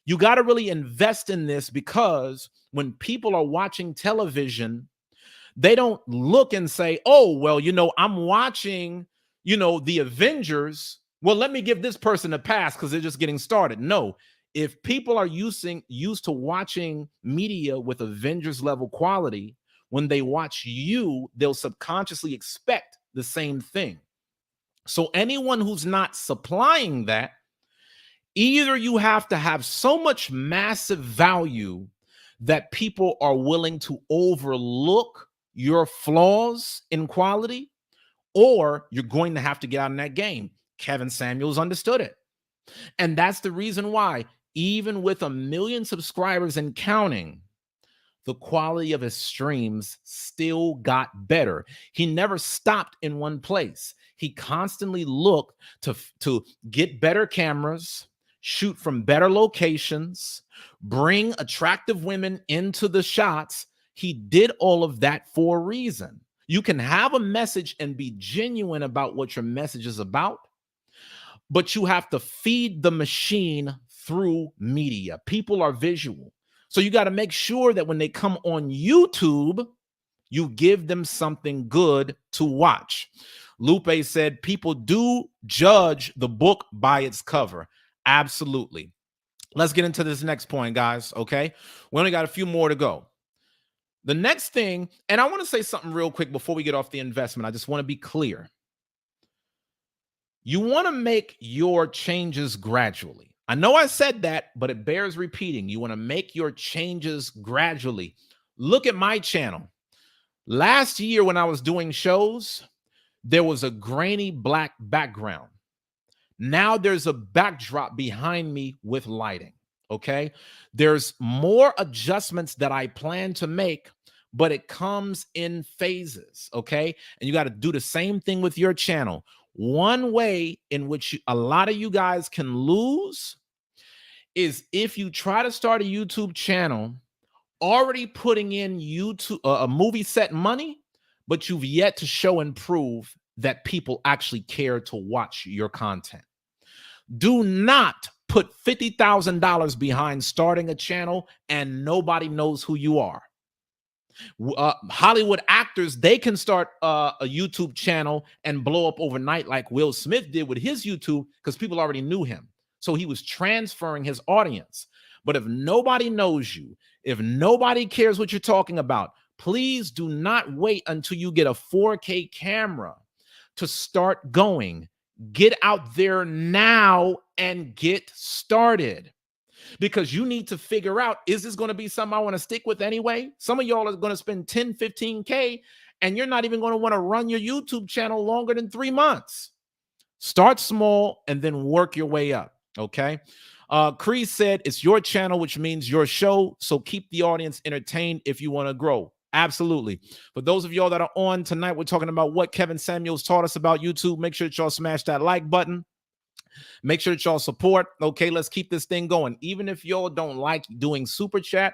You got to really invest in this because when people are watching television, they don't look and say, oh, well, I'm watching, the Avengers. Well, let me give this person a pass because they're just getting started. No, if people are used to watching media with Avengers level quality, when they watch you, they'll subconsciously expect the same thing. So anyone who's not supplying that, either you have to have so much massive value that people are willing to overlook your flaws in quality, or you're going to have to get out in that game. Kevin Samuels understood it. And that's the reason why, even with 1 million subscribers and counting, the quality of his streams still got better. He never stopped in one place. He constantly looked to get better cameras, shoot from better locations, bring attractive women into the shots. He did all of that for a reason. You can have a message and be genuine about what your message is about, but you have to feed the machine through media. People are visual. So you got to make sure that when they come on YouTube, you give them something good to watch. Lupe said, people do judge the book by its cover. Absolutely. Let's get into this next point, guys. Okay. We only got a few more to go. The next thing, and I want to say something real quick before we get off the investment. I just want to be clear. You want to make your changes gradually. I know I said that, but it bears repeating. You want to make your changes gradually. Look at my channel. Last year when I was doing shows, there was a grainy black background. Now there's a backdrop behind me with lighting, okay? There's more adjustments that I plan to make, but it comes in phases, okay? And you got to do the same thing with your channel. One way in which a lot of you guys can lose is if you try to start a YouTube channel already putting in YouTube a movie set money, but you've yet to show and prove that people actually care to watch your content. Do not put $50,000 behind starting a channel and nobody knows who you are. Hollywood actors, they can start a YouTube channel and blow up overnight like Will Smith did with his YouTube because people already knew him. So he was transferring his audience. But if nobody knows you, if nobody cares what you're talking about, please do not wait until you get a 4K camera to start going. Get out there now and get started. Because you need to figure out, is this going to be something I want to stick with anyway? Some of y'all are going to spend 10, 15K and you're not even going to want to run your YouTube channel longer than 3 months. Start small and then work your way up, okay? Cree said, it's your channel, which means your show, so keep the audience entertained if you want to grow. Absolutely. For those of y'all that are on tonight, we're talking about what Kevin Samuels taught us about YouTube. Make sure that y'all smash that like button. Make sure that y'all support. Okay, let's keep this thing going. Even if y'all don't like doing super chat,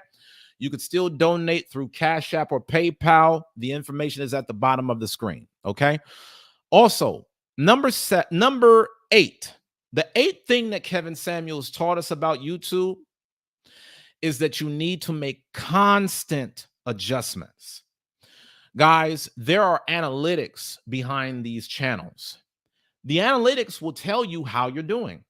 you could still donate through Cash App or PayPal. The information is at the bottom of the screen. Okay. Also, number 8. The 8th thing that Kevin Samuels taught us about YouTube is that you need to make constant adjustments. Guys, there are analytics behind these channels. The analytics will tell you how you're doing.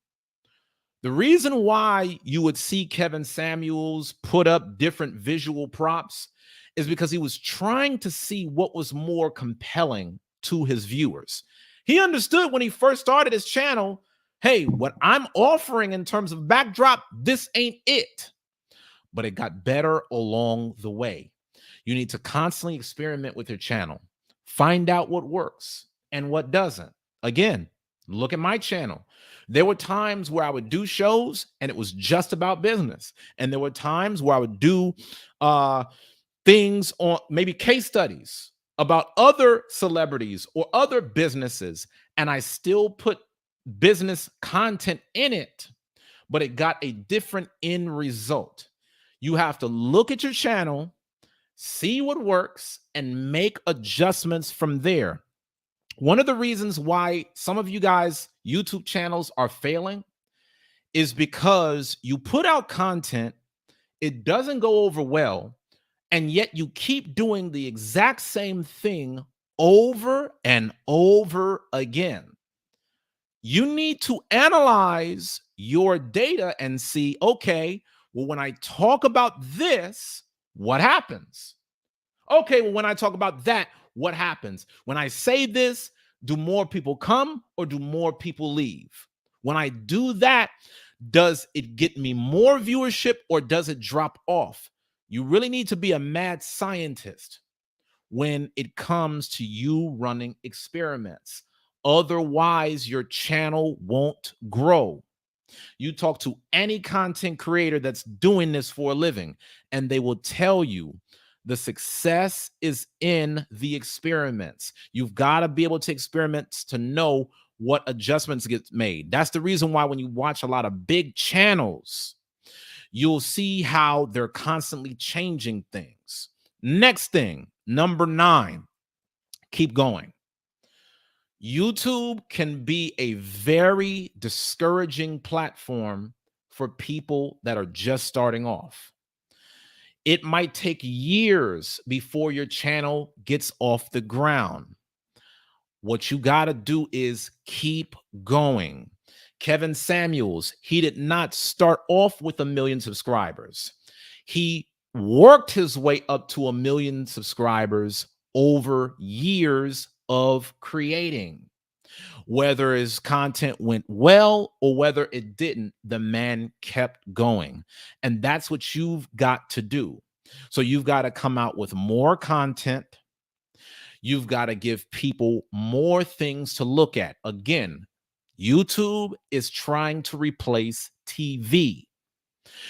The reason why you would see Kevin Samuels put up different visual props is because he was trying to see what was more compelling to his viewers. He understood when he first started his channel, hey, what I'm offering in terms of backdrop, this ain't it. But it got better along the way. You need to constantly experiment with your channel. Find out what works and what doesn't. Again, look at my channel. There were times where I would do shows and it was just about business. And there were times where I would do things on maybe case studies about other celebrities or other businesses. And I still put business content in it, but it got a different end result. You have to look at your channel, see what works, and make adjustments from there. One of the reasons why some of you guys' YouTube channels are failing is because you put out content, it doesn't go over well, and yet you keep doing the exact same thing over and over again. You need to analyze your data and see, okay, well, when I talk about this, what happens? Okay, well, when I talk about that, what happens? When I say this, do more people come or do more people leave? When I do that, does it get me more viewership or does it drop off? You really need to be a mad scientist when it comes to you running experiments. Otherwise, your channel won't grow. You talk to any content creator that's doing this for a living, and they will tell you the success is in the experiments. You've got to be able to experiment to know what adjustments get made. That's the reason why when you watch a lot of big channels, you'll see how they're constantly changing things. Next thing, number 9, keep going. YouTube can be a very discouraging platform for people that are just starting off. It might take years before your channel gets off the ground. What you got to do is keep going. Kevin Samuels, he did not start off with 1 million subscribers. He worked his way up to 1 million subscribers over years of creating. Whether his content went well or whether it didn't, the man kept going. And that's what you've got to do. So you've got to come out with more content. You've got to give people more things to look at. Again, YouTube is trying to replace TV.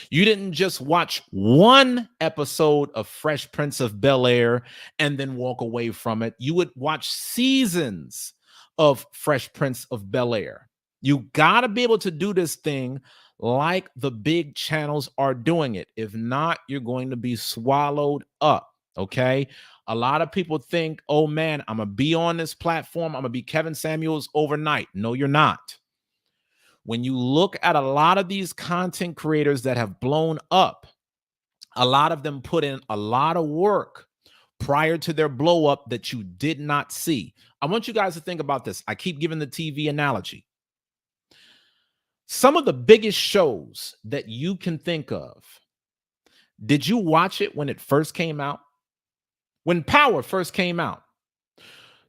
You didn't just watch one episode of Fresh Prince of Bel-Air and then walk away from it. You would watch seasons of Fresh Prince of Bel-Air. You got to be able to do this thing like the big channels are doing it. If not, you're going to be swallowed up. Okay. A lot of people think, oh man, I'm going to be on this platform. I'm going to be Kevin Samuels overnight. No, you're not. When you look at a lot of these content creators that have blown up, a lot of them put in a lot of work prior to their blow up that you did not see. I want you guys to think about this. I keep giving the TV analogy. Some of the biggest shows that you can think of, did you watch it when it first came out? When Power first came out,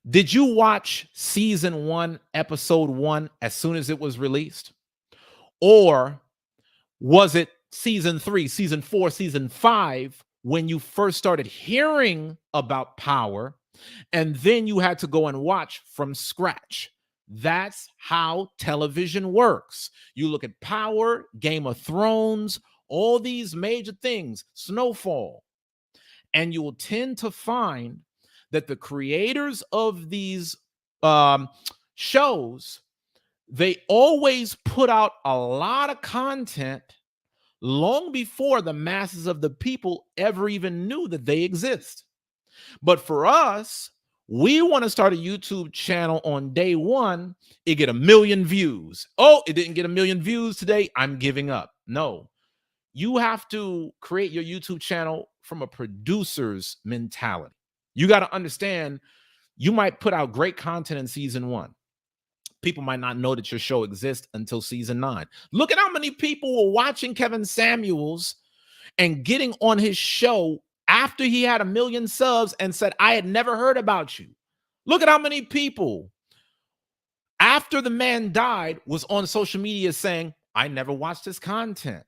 did you watch season 1, episode 1 as soon as it was released? Or was it season 3, season 4, season 5 when you first started hearing about Power, and then you had to go and watch from scratch? That's how television works. You look at Power, Game of Thrones, all these major things, Snowfall, and you will tend to find that the creators of these shows, they always put out a lot of content long before the masses of the people ever even knew that they exist. But for us, we want to start a YouTube channel on day one. It get 1 million views. Oh, it didn't get 1 million views today. I'm giving up. No, you have to create your YouTube channel from a producer's mentality. You got to understand, you might put out great content in season 1. People might not know that your show exists until season 9. Look at how many people were watching Kevin Samuels and getting on his show after he had 1 million subs and said, I had never heard about you. Look at how many people, after the man died, was on social media saying, I never watched his content.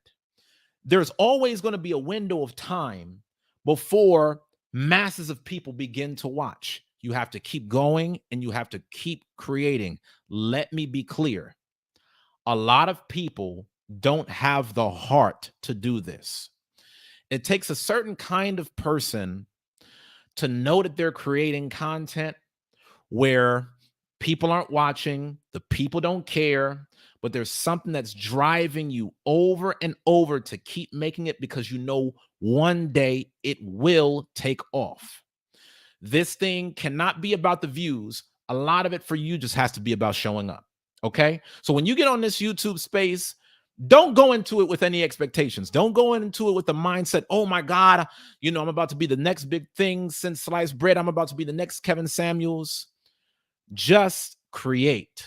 There's always going to be a window of time before masses of people begin to watch. You have to keep going and you have to keep creating. Let me be clear. A lot of people don't have the heart to do this. It takes a certain kind of person to know that they're creating content where people aren't watching, the people don't care, but there's something that's driving you over and over to keep making it because you know one day it will take off. This thing cannot be about the views. A lot of it for you just has to be about showing up. Okay. So when you get on this YouTube space, don't go into it with any expectations. Don't go into it with the mindset, oh my God, I'm about to be the next big thing since sliced bread. I'm about to be the next Kevin Samuels. Just create,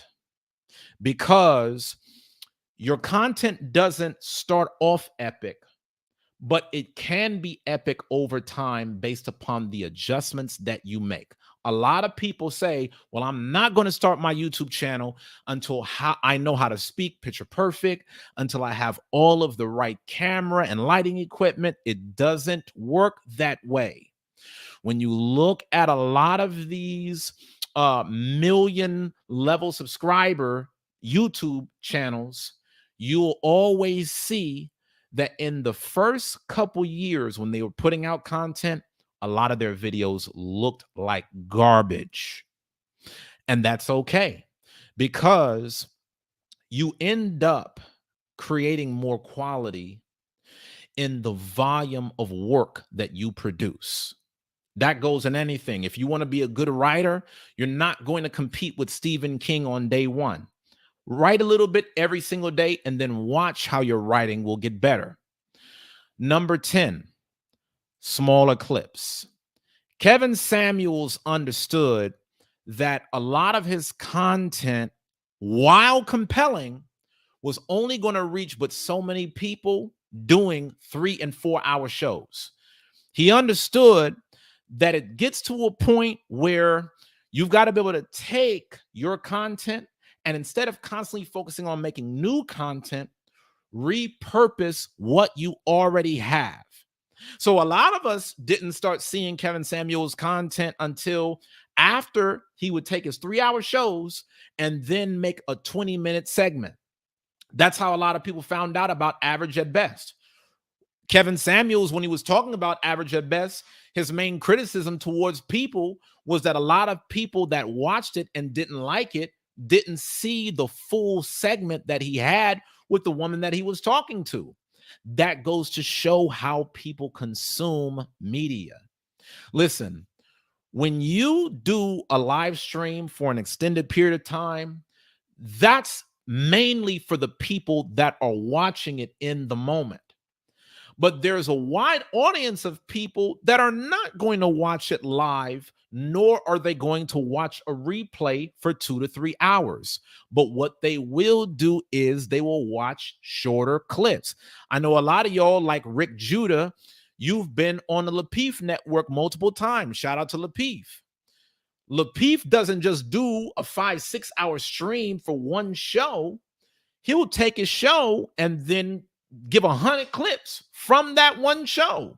because your content doesn't start off epic, but it can be epic over time based upon the adjustments that you make. A lot of people say, well, I'm not going to start my YouTube channel until I know how to speak picture perfect, until I have all of the right camera and lighting equipment. It doesn't work that way. When you look at a lot of these million level subscriber YouTube channels, you'll always see that in the first couple years when they were putting out content, a lot of their videos looked like garbage. And that's okay, because you end up creating more quality in the volume of work that you produce. That goes in anything. If you want to be a good writer, you're not going to compete with Stephen King on day one. Write a little bit every single day and then watch how your writing will get better. Number 10, smaller clips. Kevin Samuels understood that a lot of his content, while compelling, was only going to reach but so many people doing 3 and 4 hour shows. He understood that it gets to a point where you've got to be able to take your content and, instead of constantly focusing on making new content, repurpose what you already have. So a lot of us didn't start seeing Kevin Samuels' content until after he would take his 3 hour shows and then make a 20-minute segment. That's how a lot of people found out about Average at Best. Kevin Samuels, when he was talking about Average at Best, his main criticism towards people was that a lot of people that watched it and didn't like it didn't see the full segment that he had, with the woman that he was talking to. That goes to show how people consume media. Listen, when you do a live stream for an extended period of time, that's mainly for the people that are watching it in the moment. But there's a wide audience of people that are not going to watch it live, nor are they going to watch a replay for 2 to 3 hours. But what they will do is they will watch shorter clips. I know a lot of y'all, like Rick Judah, you've been on the Lapeef network multiple times. Shout out to Lapeef. Lapeef doesn't just do a 5-6 hour stream for one show. He'll take his show and then give 100 clips from that one show.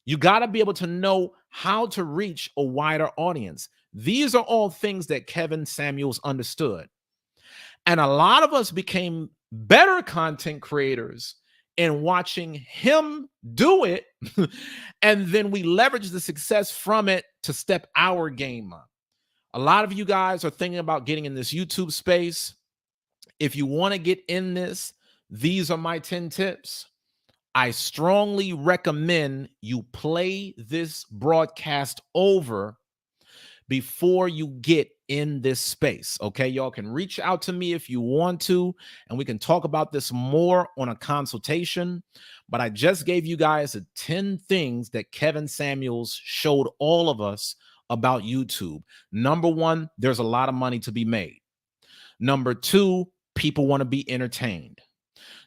You got to be able to know how to reach a wider audience. These are all things that Kevin Samuels understood. And a lot of us became better content creators in watching him do it. And then we leverage the success from it to step our game up. A lot of you guys are thinking about getting in this YouTube space. If you want to get in this, these are my 10 tips. I strongly recommend you play this broadcast over before you get in this space. Okay, y'all can reach out to me if you want to, and we can talk about this more on a consultation. But I just gave you guys the 10 things that Kevin Samuels showed all of us about YouTube. Number one, there's a lot of money to be made. Number two, people want to be entertained.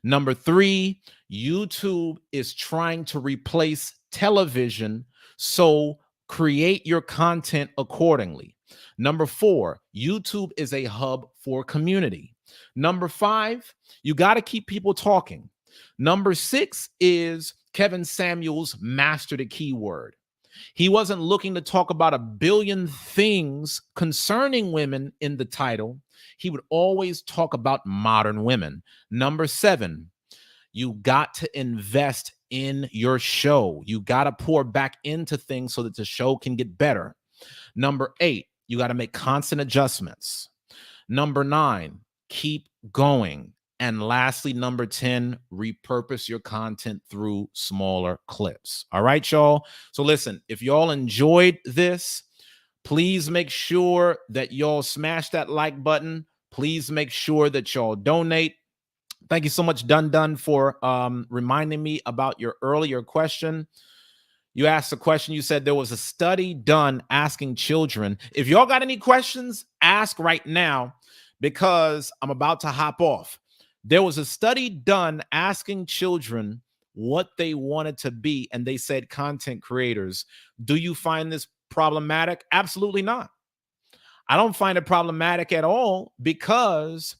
Number three, YouTube is trying to replace television, so create your content accordingly. Number four, YouTube is a hub for community. Number five, you got to keep people talking. Number six is Kevin Samuels mastered a keyword. He wasn't looking to talk about a billion things concerning women in the title. He would always talk about modern women. Number seven, you got to invest in your show. You got to pour back into things so that the show can get better. Number eight, you got to make constant adjustments. Number nine, keep going. And lastly, number 10, repurpose your content through smaller clips. All right, y'all. So listen, if y'all enjoyed this, please make sure that y'all smash that like button. Please make sure that y'all donate. Thank you so much, Dun, for reminding me about your earlier question. You asked a question. You said there was a study done asking children. If y'all got any questions, ask right now because I'm about to hop off. There was a study done asking children what they wanted to be, and they said content creators. Do you find this problematic? Absolutely not. I don't find it problematic at all because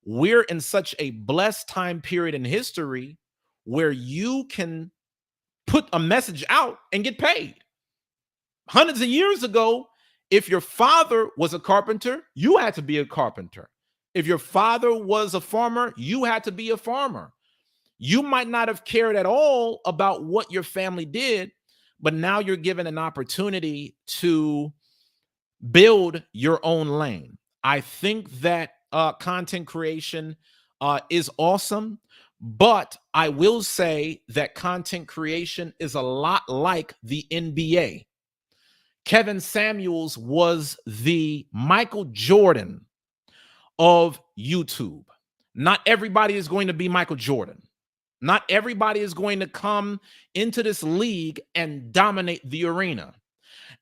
we're in such a blessed time period in history where you can put a message out and get paid. Hundreds of years ago, if your father was a carpenter, you had to be a carpenter. If your father was a farmer, you had to be a farmer. You might not have cared at all about what your family did, but now you're given an opportunity to build your own lane. I think that content creation is awesome, but I will say that content creation is a lot like the NBA. Kevin Samuels was the Michael Jordan of YouTube. Not everybody is going to be Michael Jordan. Not everybody is going to come into this league and dominate the arena.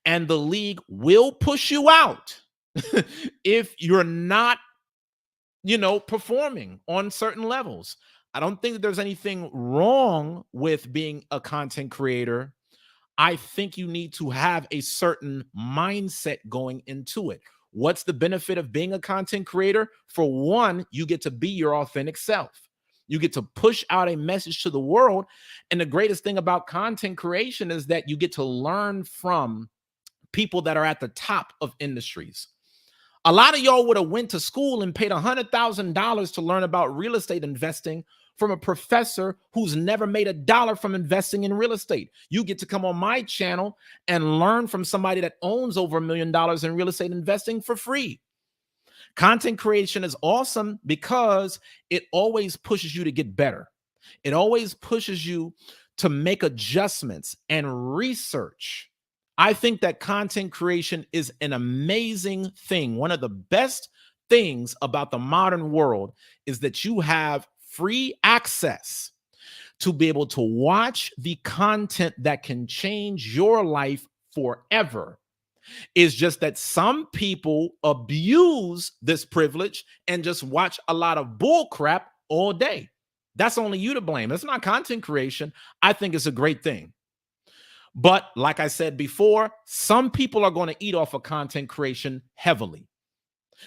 And the league will push you out if you're not, performing on certain levels. I don't think that there's anything wrong with being a content creator. I think you need to have a certain mindset going into it. What's the benefit of being a content creator? For one, you get to be your authentic self. You get to push out a message to the world. And the greatest thing about content creation is that you get to learn from people that are at the top of industries. A lot of y'all would have went to school and paid $100,000 to learn about real estate investing from a professor who's never made a dollar from investing in real estate. You get to come on my channel and learn from somebody that owns over $1 million in real estate investing for free. Content creation is awesome because it always pushes you to get better. It always pushes you to make adjustments and research. I think that content creation is an amazing thing. One of the best things about the modern world is that you have free access to be able to watch the content that can change your life forever. It's just that some people abuse this privilege and just watch a lot of bull crap all day. That's only you to blame. It's not content creation. I think it's a great thing. But like I said before, some people are going to eat off of content creation heavily.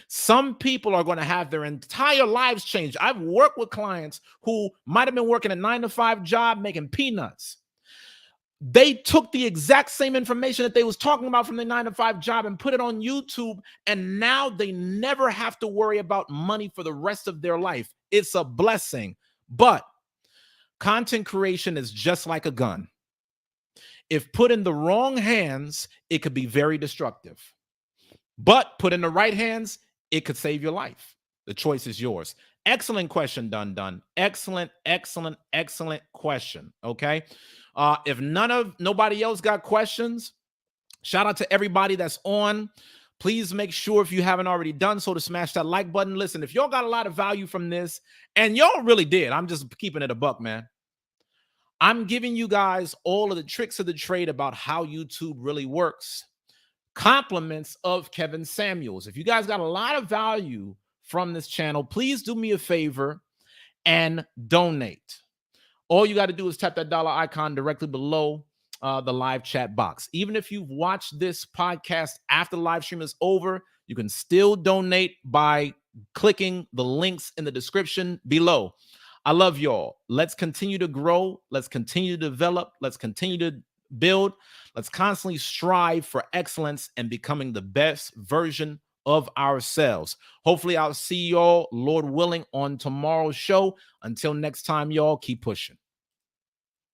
Some people are going to have their entire lives changed. I've worked with clients who might have been working a 9-to-5 job making peanuts. They took the exact same information that they was talking about from the 9-to-5 job and put it on YouTube, and now they never have to worry about money for the rest of their life. It's a blessing. But content creation is just like a gun. If put in the wrong hands, it could be very destructive. But put in the right hands, it could save your life. The choice is yours. Excellent question, Dun. Excellent question. Okay. If nobody else got questions, shout out to everybody that's on. Please make sure, if you haven't already done so, to smash that like button. Listen, if y'all got a lot of value from this, and y'all really did, I'm just keeping it a buck, man. I'm giving you guys all of the tricks of the trade about how YouTube really works. Compliments of Kevin Samuels. If you guys got a lot of value from this channel, please do me a favor and donate. All you got to do is tap that dollar icon directly below the live chat box. Even if you've watched this podcast after the live stream is over, you can still donate by clicking the links in the description below. I love y'all. Let's continue to grow. Let's continue to develop. Let's continue to build. Let's constantly strive for excellence and becoming the best version of ourselves. Hopefully, I'll see y'all, Lord willing, on tomorrow's show. Until next time, y'all, keep pushing.